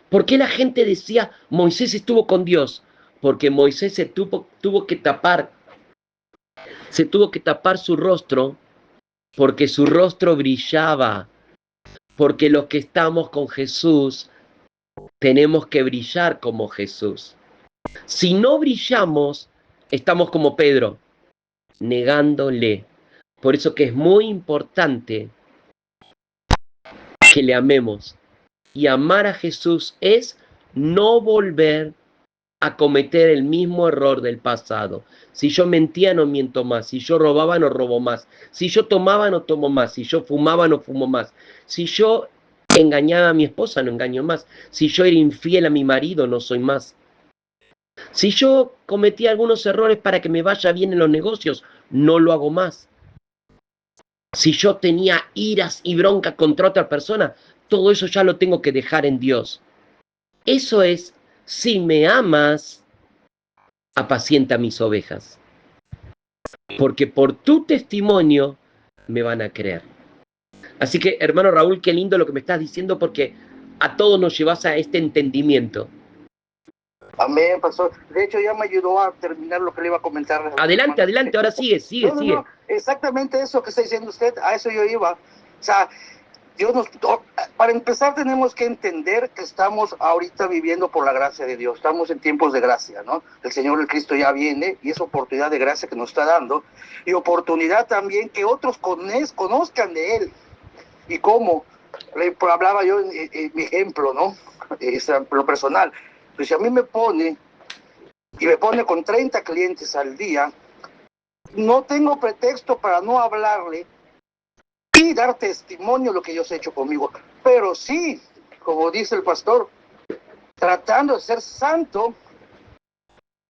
¿Por qué la gente decía Moisés estuvo con Dios? Porque Moisés se tuvo que tapar su rostro, porque su rostro brillaba, porque los que estamos con Jesús tenemos que brillar como Jesús. Si no brillamos, estamos como Pedro, negándole. Por eso que es muy importante que le amemos. Y amar a Jesús es no volver a cometer el mismo error del pasado. Si yo mentía, no miento más. Si yo robaba, no robo más. Si yo tomaba, no tomo más. Si yo fumaba, no fumo más. Si yo engañaba a mi esposa, no engaño más. Si yo era infiel a mi marido, no soy más. Si yo cometí algunos errores para que me vaya bien en los negocios, no lo hago más. Si yo tenía iras y bronca contra otra persona, todo eso ya lo tengo que dejar en Dios. Eso es, si me amas, apacienta mis ovejas. Porque por tu testimonio me van a creer. Así que, hermano Raúl, qué lindo lo que me estás diciendo porque a todos nos llevas a este entendimiento. Amén, pastor. De hecho, ya me ayudó a terminar lo que le iba a comentar. Adelante, adelante, ahora sigue. No, exactamente eso que está diciendo usted, a eso yo iba. O sea, para empezar tenemos que entender que estamos ahorita viviendo por la gracia de Dios, estamos en tiempos de gracia, ¿no? El Señor, el Cristo ya viene y es oportunidad de gracia que nos está dando y oportunidad también que otros conozcan de Él. Y cómo, hablaba yo en mi ejemplo, ¿no? Lo personal. Pues si a mí me pone y me pone con 30 clientes al día, no tengo pretexto para no hablarle y dar testimonio de lo que Dios ha hecho conmigo. Pero sí, como dice el pastor, tratando de ser santo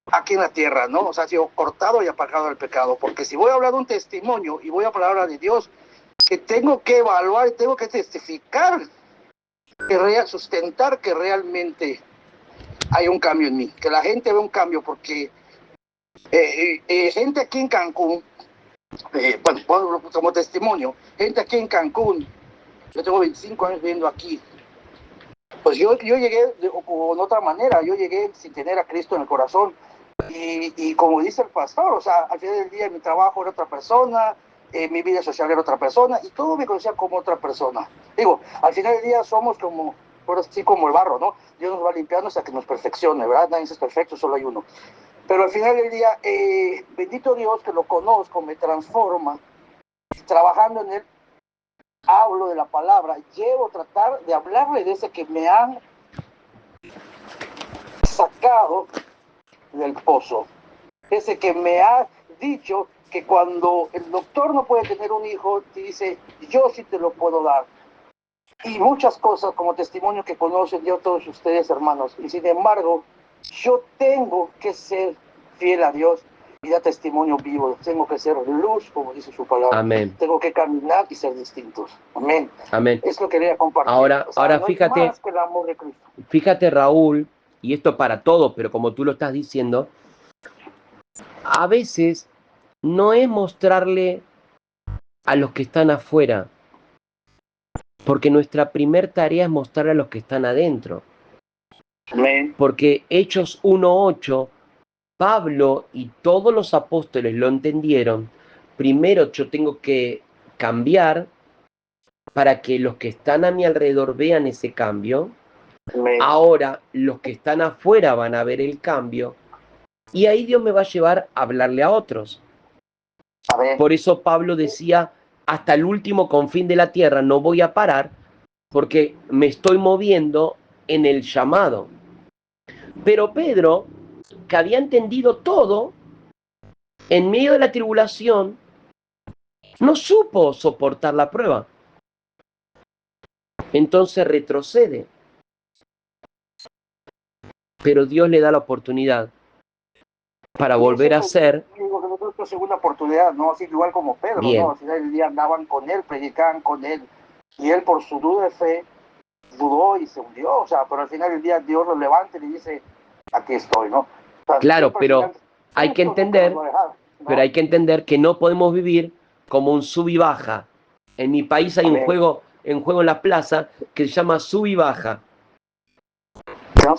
aquí en la tierra, ¿no? O sea, sido cortado y apagado el pecado. Porque si voy a hablar de un testimonio y voy a hablar de Dios, que tengo que evaluar y tengo que testificar, sustentar que realmente hay un cambio en mí, que la gente ve un cambio, porque gente aquí en Cancún, bueno, como testimonio, gente aquí en Cancún, yo tengo 25 años viviendo aquí, pues yo llegué con otra manera, yo llegué sin tener a Cristo en el corazón, y como dice el pastor, o sea, al final del día mi trabajo era otra persona, mi vida social era otra persona, y todo me conocía como otra persona. Digo, al final del día somos como, por así como el barro, ¿no? Dios nos va limpiando hasta que nos perfeccione, ¿verdad? Nadie es perfecto, solo hay uno. Pero al final del día, bendito Dios que lo conozco, me transforma, trabajando en él, hablo de la palabra, llevo a tratar de hablarle de ese que me han sacado del pozo, ese que me ha dicho que cuando el doctor no puede tener un hijo, te dice, yo sí te lo puedo dar. Y muchas cosas como testimonio que conocen yo todos ustedes, hermanos. Y sin embargo, yo tengo que ser fiel a Dios y dar testimonio vivo. Tengo que ser luz, como dice su palabra. Amén. Tengo que caminar y ser distintos. Amén. Amén. Eso quería compartir. Ahora, o sea, ahora no fíjate, hay más que el amor de Cristo. Fíjate, Raúl, y esto para todos, pero como tú lo estás diciendo, a veces no es mostrarle a los que están afuera, porque nuestra primer tarea es mostrarle a los que están adentro. Amén. Porque Hechos 1:8, Pablo y todos los apóstoles lo entendieron. Primero yo tengo que cambiar para que los que están a mi alrededor vean ese cambio. Amén. Ahora los que están afuera van a ver el cambio. Y ahí Dios me va a llevar a hablarle a otros. Amén. Por eso Pablo decía, hasta el último confín de la tierra no voy a parar porque me estoy moviendo en el llamado. Pero Pedro, que había entendido todo, en medio de la tribulación, no supo soportar la prueba. Entonces retrocede. Pero Dios le da la oportunidad para volver a ser. Segunda oportunidad, ¿no? Así igual como Pedro, Bien. ¿no? Al final del día andaban con él, predicaban con él, y él por su duda de fe dudó y se hundió, o sea, pero al final del día Dios lo levanta y le dice, aquí estoy, ¿no? O sea, Claro, pero hay que entender, pero hay que entender que no podemos vivir como un sub y baja. En mi país hay un juego en la plaza que se llama sub y baja.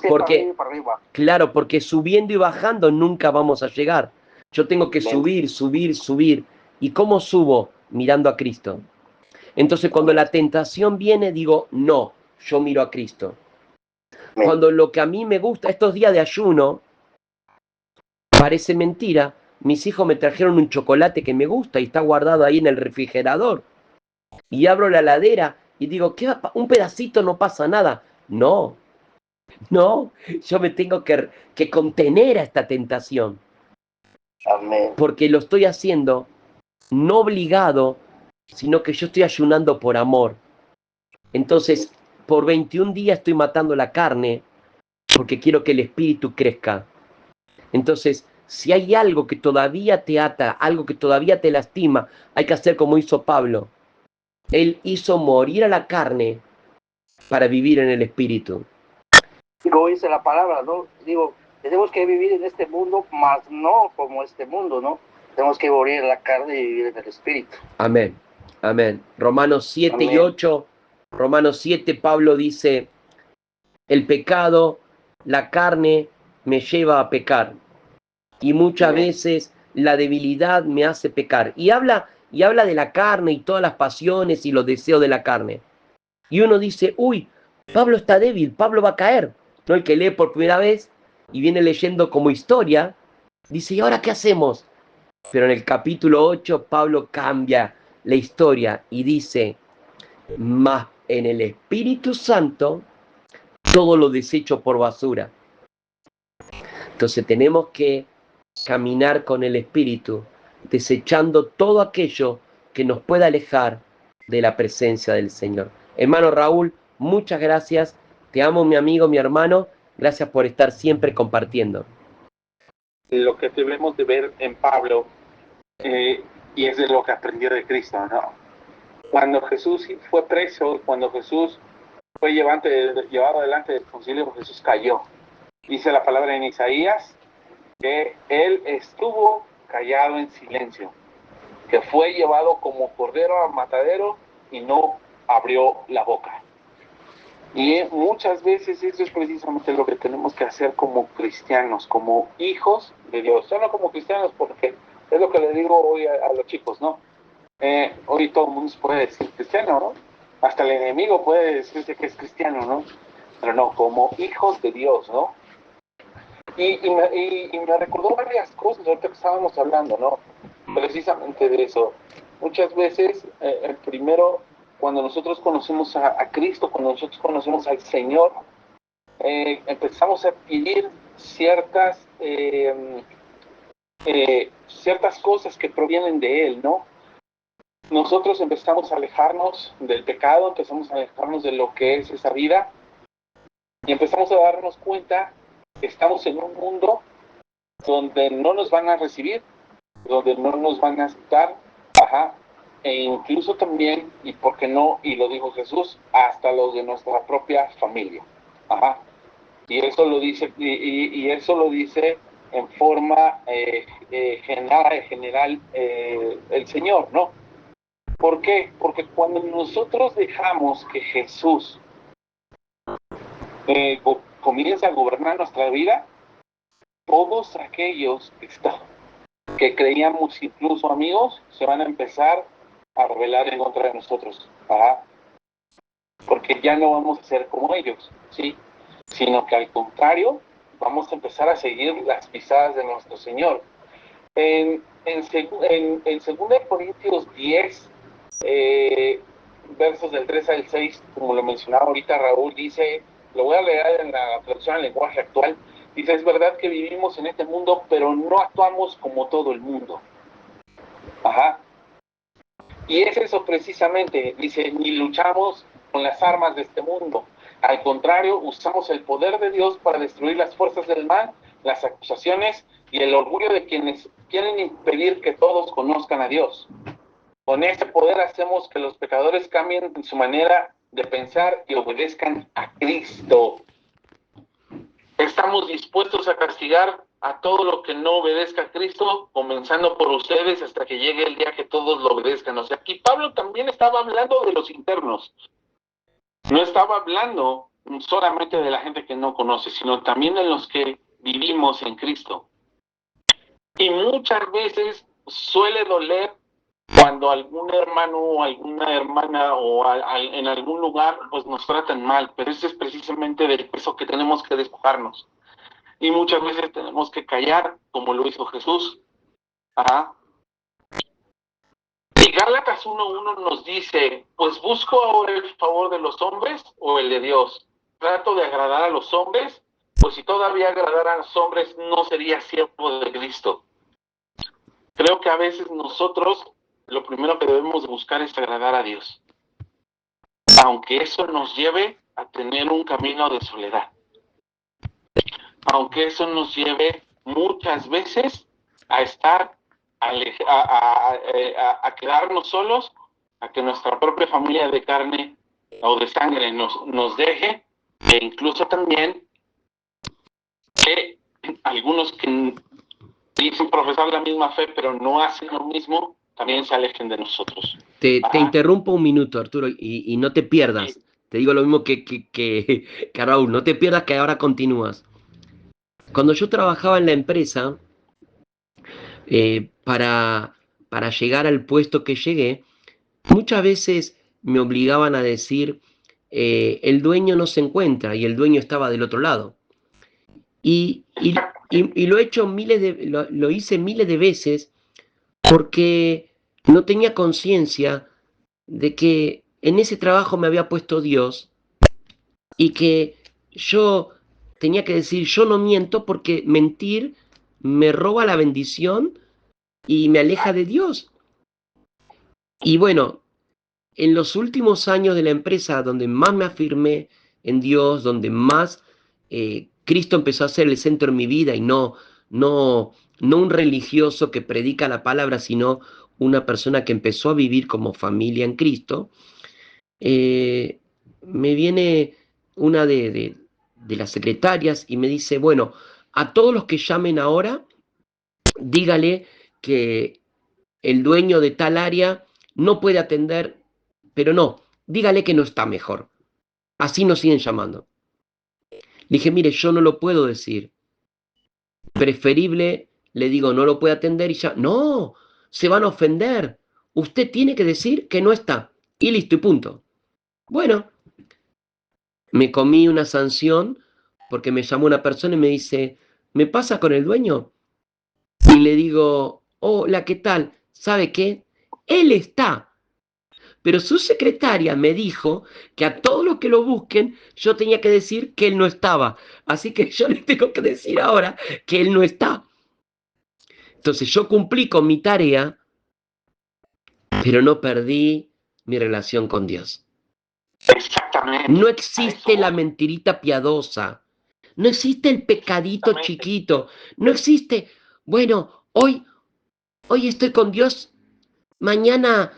Porque, para arriba. claro, porque subiendo y bajando nunca vamos a llegar. Yo tengo que subir, subir, subir. ¿Y cómo subo? Mirando a Cristo. Entonces cuando la tentación viene, digo, no, yo miro a Cristo. Cuando lo que a mí me gusta, estos días de ayuno, parece mentira, mis hijos me trajeron un chocolate que me gusta y está guardado ahí en el refrigerador. Y abro la heladera y digo, ¿qué va? Un pedacito no pasa nada. No, no, yo me tengo que contener a esta tentación. Amén. Porque lo estoy haciendo no obligado, sino que yo estoy ayunando por amor. Entonces, por 21 días estoy matando la carne porque quiero que el espíritu crezca. Entonces, si hay algo que todavía te ata, algo que todavía te lastima, hay que hacer como hizo Pablo. Él hizo morir a la carne para vivir en el espíritu. Y como dice la palabra, ¿no? Digo, tenemos que vivir en este mundo, mas no como este mundo, ¿no? Tenemos que morir en la carne y vivir en el espíritu. Amén, amén. Romanos 7 y 8, Romanos 7, Pablo dice, el pecado, la carne me lleva a pecar. Y muchas veces la debilidad me hace pecar. Y habla de la carne y todas las pasiones y los deseos de la carne. Y uno dice, uy, Pablo está débil, Pablo va a caer. ¿No? El que lee por primera vez y viene leyendo como historia, dice, ¿y ahora qué hacemos? Pero en el capítulo 8 Pablo cambia la historia y dice, mas en el Espíritu Santo todo lo desecho por basura. Entonces tenemos que caminar con el Espíritu, desechando todo aquello que nos pueda alejar de la presencia del Señor. Hermano Raúl, muchas gracias. Te amo, mi amigo, mi hermano. Gracias por estar siempre compartiendo. Lo que debemos de ver en Pablo, y es de lo que aprendió de Cristo, ¿no? Cuando Jesús fue preso, cuando Jesús fue llevado delante del concilio, Jesús cayó. Dice la palabra en Isaías que él estuvo callado en silencio, que fue llevado como cordero al matadero y no abrió la boca. Y muchas veces eso es precisamente lo que tenemos que hacer como cristianos, como hijos de Dios. Ya no como cristianos, porque es lo que le digo hoy a los chicos, ¿no? Hoy todo el mundo se puede decir cristiano, ¿no? Hasta el enemigo puede decirse que es cristiano, ¿no? Pero no, como hijos de Dios, ¿no? Y me recordó varias cosas ahorita que estábamos hablando, ¿no? Precisamente de eso. Muchas veces, primero, cuando nosotros conocemos a Cristo, cuando nosotros conocemos al Señor, empezamos a adquirir ciertas cosas que provienen de Él, ¿no? Nosotros empezamos a alejarnos del pecado, empezamos a alejarnos de lo que es esa vida, y empezamos a darnos cuenta que estamos en un mundo donde no nos van a recibir, donde no nos van a aceptar, e incluso también, y por qué no, y lo dijo Jesús, hasta los de nuestra propia familia, y eso lo dice, y eso lo dice en forma general el Señor, ¿no? ¿Por qué? Porque cuando nosotros dejamos que Jesús comience a gobernar nuestra vida, todos aquellos que creíamos incluso amigos, se van a empezar a rebelar en contra de nosotros, porque ya no vamos a ser como ellos, ¿sí? Sino que al contrario, vamos a empezar a seguir las pisadas de nuestro Señor. En 2 Corintios 10, versos del 3 al 6, como lo mencionaba ahorita Raúl, dice, lo voy a leer en la traducción al lenguaje actual, dice, es verdad que vivimos en este mundo, pero no actuamos como todo el mundo. Y es eso precisamente, dice, ni luchamos con las armas de este mundo. Al contrario, usamos el poder de Dios para destruir las fuerzas del mal, las acusaciones y el orgullo de quienes quieren impedir que todos conozcan a Dios. Con este poder hacemos que los pecadores cambien en su manera de pensar y obedezcan a Cristo. Estamos dispuestos a castigar a todo lo que no obedezca a Cristo, comenzando por ustedes hasta que llegue el día que todos lo obedezcan. O sea, aquí Pablo también estaba hablando de los internos. No estaba hablando solamente de la gente que no conoce, sino también de los que vivimos en Cristo. Y muchas veces suele doler cuando algún hermano o alguna hermana o en algún lugar pues nos tratan mal, pero ese es precisamente del peso que tenemos que despojarnos. Y muchas veces tenemos que callar, como lo hizo Jesús. Y Gálatas 1:1 nos dice, pues busco ahora el favor de los hombres o el de Dios. Trato de agradar a los hombres, pues si todavía agradara a los hombres no sería siervo de Cristo. Creo que a veces nosotros lo primero que debemos de buscar es agradar a Dios, aunque eso nos lleve a tener un camino de soledad, aunque eso nos lleve muchas veces a estar a quedarnos solos, a que nuestra propia familia de carne o de sangre nos deje, e incluso también que algunos que dicen profesar la misma fe pero no hacen lo mismo, también se alejen de nosotros. Te interrumpo un minuto, Arturo, y no te pierdas. Sí. Te digo lo mismo que Raúl, no te pierdas que ahora continúas. Cuando yo trabajaba en la empresa, para llegar al puesto que llegué, muchas veces me obligaban a decir, el dueño no se encuentra, y el dueño estaba del otro lado. Y lo he hecho lo hice miles de veces porque no tenía conciencia de que en ese trabajo me había puesto Dios y que yo tenía que decir, yo no miento porque mentir me roba la bendición y me aleja de Dios. Y bueno, en los últimos años de la empresa, donde más me afirmé en Dios, donde más Cristo empezó a ser el centro de mi vida y no un religioso que predica la palabra, sino una persona que empezó a vivir como familia en Cristo, me viene una de las secretarias y me dice, bueno, a todos los que llamen ahora, dígale que el dueño de tal área no puede atender, pero no, dígale que no está mejor. Así nos siguen llamando. Le dije, mire, yo no lo puedo decir. Preferible, le digo, no lo puede atender y ya, no, se van a ofender. Usted tiene que decir que no está. Y listo, y punto. Bueno, me comí una sanción porque me llamó una persona y me dice, ¿me pasa con el dueño? Y le digo, hola, ¿qué tal? ¿Sabe qué? Él está. Pero su secretaria me dijo que a todos los que lo busquen yo tenía que decir que él no estaba. Así que yo les tengo que decir ahora que él no está. Entonces yo cumplí con mi tarea, pero no perdí mi relación con Dios. Exactamente. No existe la mentirita piadosa. No existe el pecadito chiquito. No existe, bueno, hoy estoy con Dios, mañana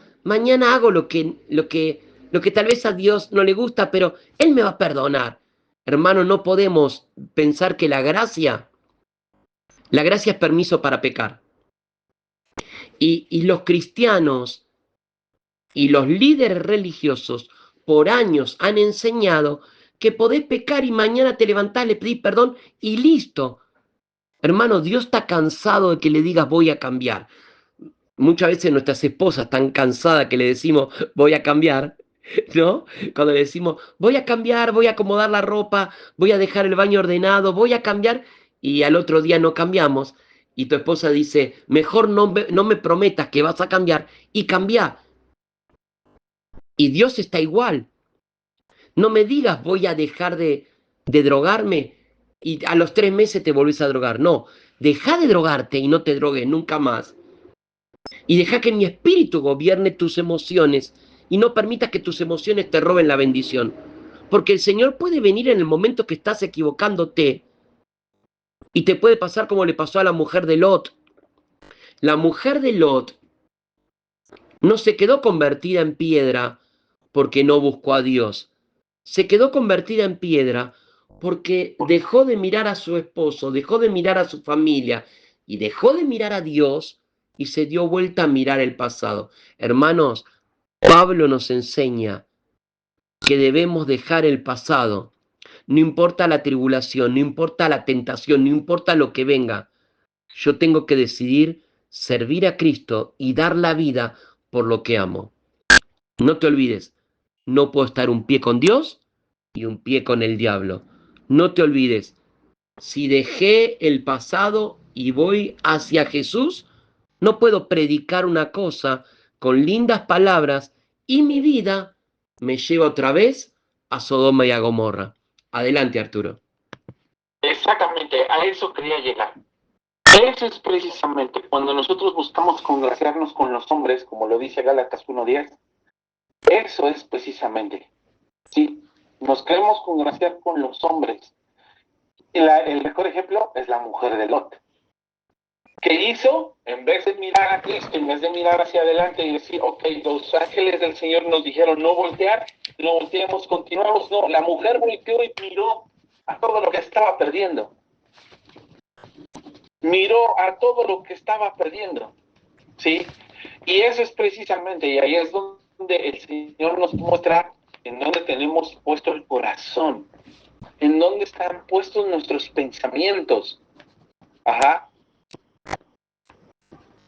hago lo que tal vez a Dios no le gusta, pero Él me va a perdonar. Hermano, no podemos pensar que la gracia es permiso para pecar. Y los cristianos y los líderes religiosos por años han enseñado que podés pecar y mañana te levantás, le pedís perdón y listo. Hermano, Dios está cansado de que le digas voy a cambiar. Muchas veces nuestras esposas están cansadas que le decimos voy a cambiar, ¿no? Cuando le decimos voy a cambiar, voy a acomodar la ropa, voy a dejar el baño ordenado, voy a cambiar, y al otro día no cambiamos, y tu esposa dice, mejor no me prometas que vas a cambiar, y cambia. Y Dios está igual. No me digas voy a dejar de drogarme y a los 3 meses te volvés a drogar. No, deja de drogarte y no te drogues nunca más. Y deja que mi espíritu gobierne tus emociones y no permita que tus emociones te roben la bendición. Porque el Señor puede venir en el momento que estás equivocándote y te puede pasar como le pasó a la mujer de Lot. La mujer de Lot no se quedó convertida en piedra porque no buscó a Dios. Se quedó convertida en piedra porque dejó de mirar a su esposo, dejó de mirar a su familia y dejó de mirar a Dios y se dio vuelta a mirar el pasado. Hermanos, Pablo nos enseña que debemos dejar el pasado. No importa la tribulación, no importa la tentación, no importa lo que venga. Yo tengo que decidir servir a Cristo y dar la vida por lo que amo. No te olvides, no puedo estar un pie con Dios y un pie con el diablo. No te olvides, si dejé el pasado y voy hacia Jesús, no puedo predicar una cosa con lindas palabras y mi vida me lleva otra vez a Sodoma y a Gomorra. Adelante, Arturo. Exactamente, a eso quería llegar. Eso es precisamente cuando nosotros buscamos congraciarnos con los hombres, como lo dice Gálatas 1:10. Eso es precisamente. Sí, nos queremos congraciar con los hombres. Y el mejor ejemplo es la mujer de Lot. ¿Qué hizo? En vez de mirar a Cristo, en vez de mirar hacia adelante y decir, ok, los ángeles del Señor nos dijeron no voltear, no volteemos, continuamos. No, la mujer volteó y miró a todo lo que estaba perdiendo. Miró a todo lo que estaba perdiendo. ¿Sí? Y eso es precisamente, y ahí es donde el Señor nos muestra en dónde tenemos puesto el corazón, en dónde están puestos nuestros pensamientos. Ajá.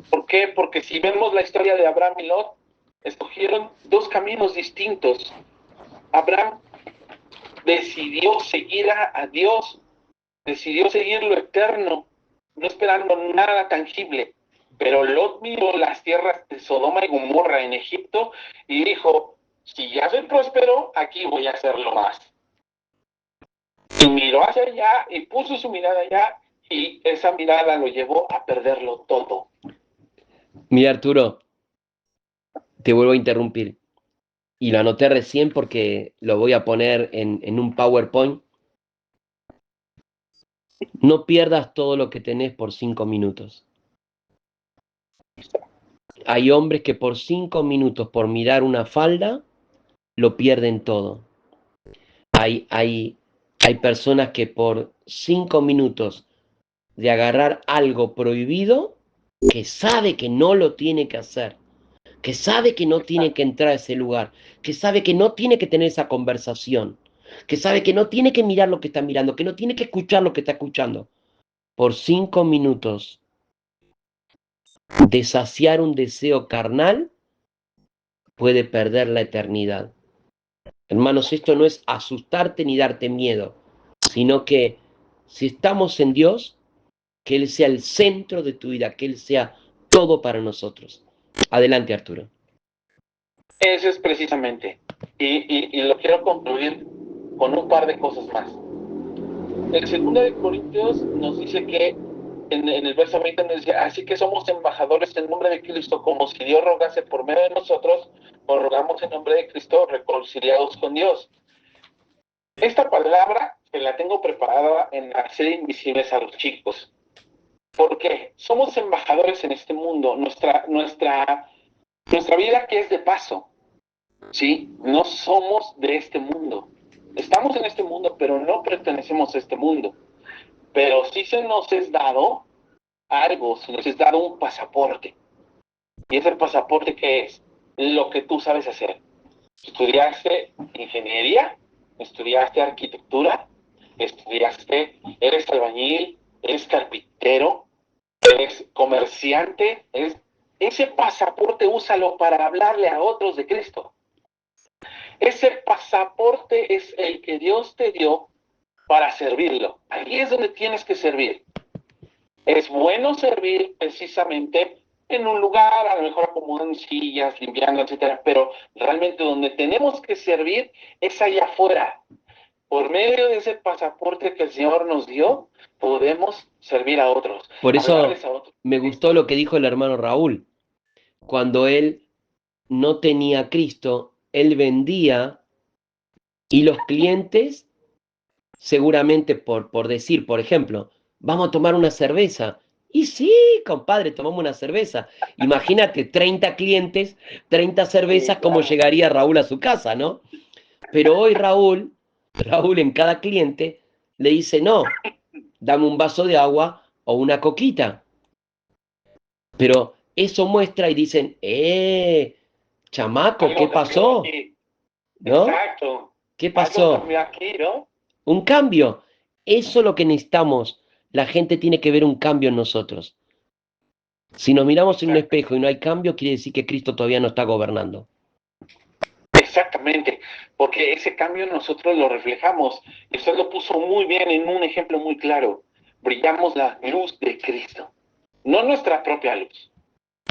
¿Por qué? Porque si vemos la historia de Abraham y Lot, escogieron dos caminos distintos. Abraham decidió seguir a Dios, decidió seguir lo eterno, no esperando nada tangible. Pero Lot miró las tierras de Sodoma y Gomorra en Egipto y dijo, si ya soy próspero, aquí voy a hacerlo más. Y miró hacia allá y puso su mirada allá, y esa mirada lo llevó a perderlo todo. Mira, Arturo, te vuelvo a interrumpir. Y lo anoté recién porque lo voy a poner en un PowerPoint. No pierdas todo lo que tenés por 5 minutos. Hay hombres que por 5 minutos, por mirar una falda, lo pierden todo. Hay personas que por 5 minutos de agarrar algo prohibido, que sabe que no lo tiene que hacer, que sabe que no tiene que entrar a ese lugar, que sabe que no tiene que tener esa conversación, que sabe que no tiene que mirar lo que está mirando, que no tiene que escuchar lo que está escuchando. Por 5 minutos de saciar un deseo carnal puede perder la eternidad. Hermanos, esto no es asustarte ni darte miedo, sino que si estamos en Dios, que Él sea el centro de tu vida, que Él sea todo para nosotros. Adelante, Arturo. Eso es precisamente. Y lo quiero concluir con un par de cosas más. El 2 de Corintios nos dice que en el verso 20 nos dice: así que somos embajadores en nombre de Cristo, como si Dios rogase por medio de nosotros, o rogamos en nombre de Cristo, reconciliados con Dios. Esta palabra se la tengo preparada en hacer invisibles a los chicos. ¿Por qué? Somos embajadores en este mundo. Nuestra vida aquí es de paso, ¿sí? No somos de este mundo. Estamos en este mundo, pero no pertenecemos a este mundo. Pero sí se nos es dado algo, se nos es dado un pasaporte. ¿Y ese pasaporte qué es? Lo que tú sabes hacer. Estudiaste ingeniería, estudiaste arquitectura, eres albañil, eres carpintero, eres comerciante. Ese pasaporte úsalo para hablarle a otros de Cristo. Ese pasaporte es el que Dios te dio para servirlo. Ahí es donde tienes que servir. Es bueno servir precisamente en un lugar, a lo mejor acomodando sillas, limpiando, etcétera, pero realmente donde tenemos que servir es allá afuera. Por medio de ese pasaporte que el Señor nos dio, podemos servir a otros. Por eso A otros. me gustó lo que dijo el hermano Raúl. Cuando él no tenía a Cristo, él vendía y los clientes, seguramente por decir, por ejemplo, vamos a tomar una cerveza. Y sí, compadre, tomamos una cerveza. Imagínate, 30 clientes, 30 cervezas, Sí, cómo claro. llegaría Raúl a su casa, ¿no? Pero hoy Raúl en cada cliente le dice, no, dame un vaso de agua o una coquita. Pero eso muestra y dicen, chamaco, ¿qué Algo cambió pasó? aquí. ¿No? Exacto. ¿Qué Algo pasó? cambió aquí, ¿no? Un cambio. Eso es lo que necesitamos. La gente tiene que ver un cambio en nosotros. Si nos miramos en un Exacto. espejo y no hay cambio, quiere decir que Cristo todavía no está gobernando. Exactamente, porque ese cambio nosotros lo reflejamos. Y usted lo puso muy bien en un ejemplo muy claro. Brillamos la luz de Cristo, no nuestra propia luz.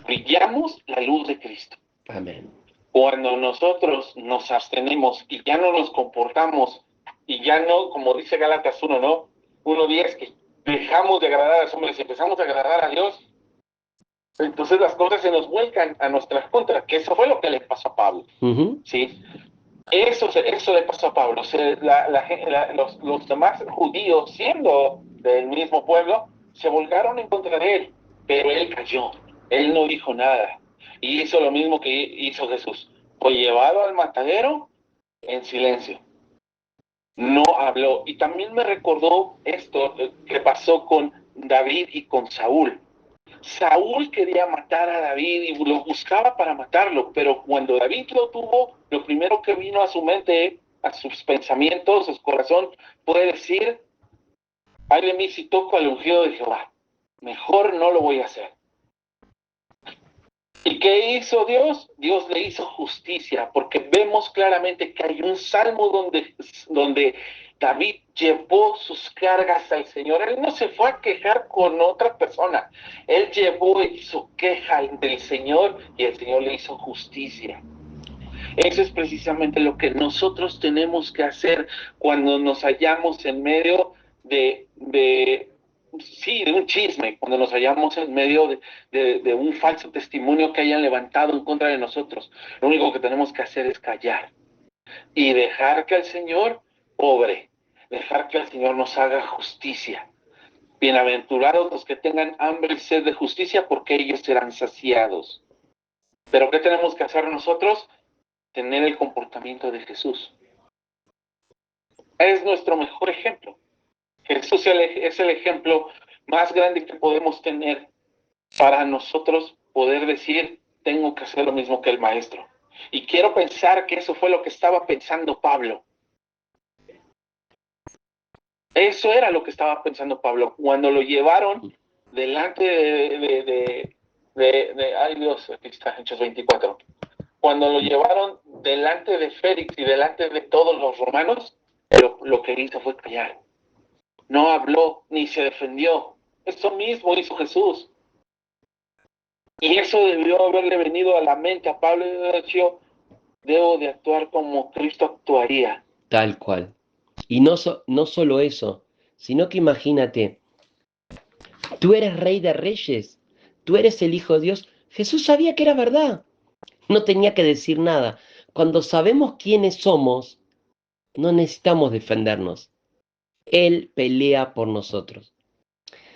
Brillamos la luz de Cristo. Amén. Cuando nosotros nos abstenemos y ya no nos comportamos y ya no, como dice Gálatas 1, ¿no? 1:10, que dejamos de agradar a los hombres y empezamos a agradar a Dios, entonces las cosas se nos vuelcan a nuestras contras, que eso fue lo que le pasó a Pablo, ¿sí? Eso le pasó a Pablo. Los demás judíos, siendo del mismo pueblo, se volcaron en contra de él, pero él cayó, él no dijo nada, y hizo lo mismo que hizo Jesús. Fue llevado al matadero en silencio, no habló. Y también me recordó esto que pasó con David y con Saúl. Saúl quería matar a David y lo buscaba para matarlo, pero cuando David lo tuvo, lo primero que vino a su mente, a sus pensamientos, a su corazón, fue decir: ay de mí si toco al ungido de Jehová, mejor no lo voy a hacer. ¿Y qué hizo Dios? Dios le hizo justicia, porque vemos claramente que hay un salmo donde David llevó sus cargas al Señor. Él no se fue a quejar con otra persona. Él llevó y hizo queja del Señor y el Señor le hizo justicia. Eso es precisamente lo que nosotros tenemos que hacer cuando nos hallamos en medio de un chisme, cuando nos hallamos en medio de un falso testimonio que hayan levantado en contra de nosotros. Lo único que tenemos que hacer es callar y dejar que el Señor obre, dejar que el Señor nos haga justicia. Bienaventurados los que tengan hambre y sed de justicia, porque ellos serán saciados. Pero ¿qué tenemos que hacer nosotros? Tener el comportamiento de Jesús. Es nuestro mejor ejemplo. Jesús es el ejemplo más grande que podemos tener para nosotros poder decir, tengo que hacer lo mismo que el Maestro. Y quiero pensar que eso fue lo que estaba pensando Pablo. Eso era lo que estaba pensando Pablo. Cuando lo llevaron delante ay Dios, aquí está, Hechos 24. Cuando lo llevaron delante de Félix y delante de todos los romanos, lo que hizo fue callar. No habló ni se defendió. Eso mismo hizo Jesús. Y eso debió haberle venido a la mente a Pablo y de hecho, debo de actuar como Cristo actuaría. Tal cual. Y no solo eso, sino que imagínate, tú eres rey de reyes, tú eres el Hijo de Dios. Jesús sabía que era verdad, no tenía que decir nada. Cuando sabemos quiénes somos, no necesitamos defendernos. Él pelea por nosotros.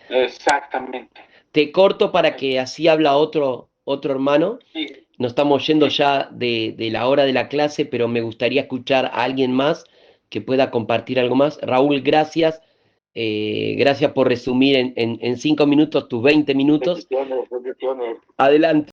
Exactamente. Te corto para que así habla otro hermano. Sí. Nos estamos yendo ya de la hora de la clase, pero me gustaría escuchar a alguien más que pueda compartir algo más. Raúl, gracias. Gracias por resumir en 5 minutos tus 20 minutos. Bendiciones. Adelante.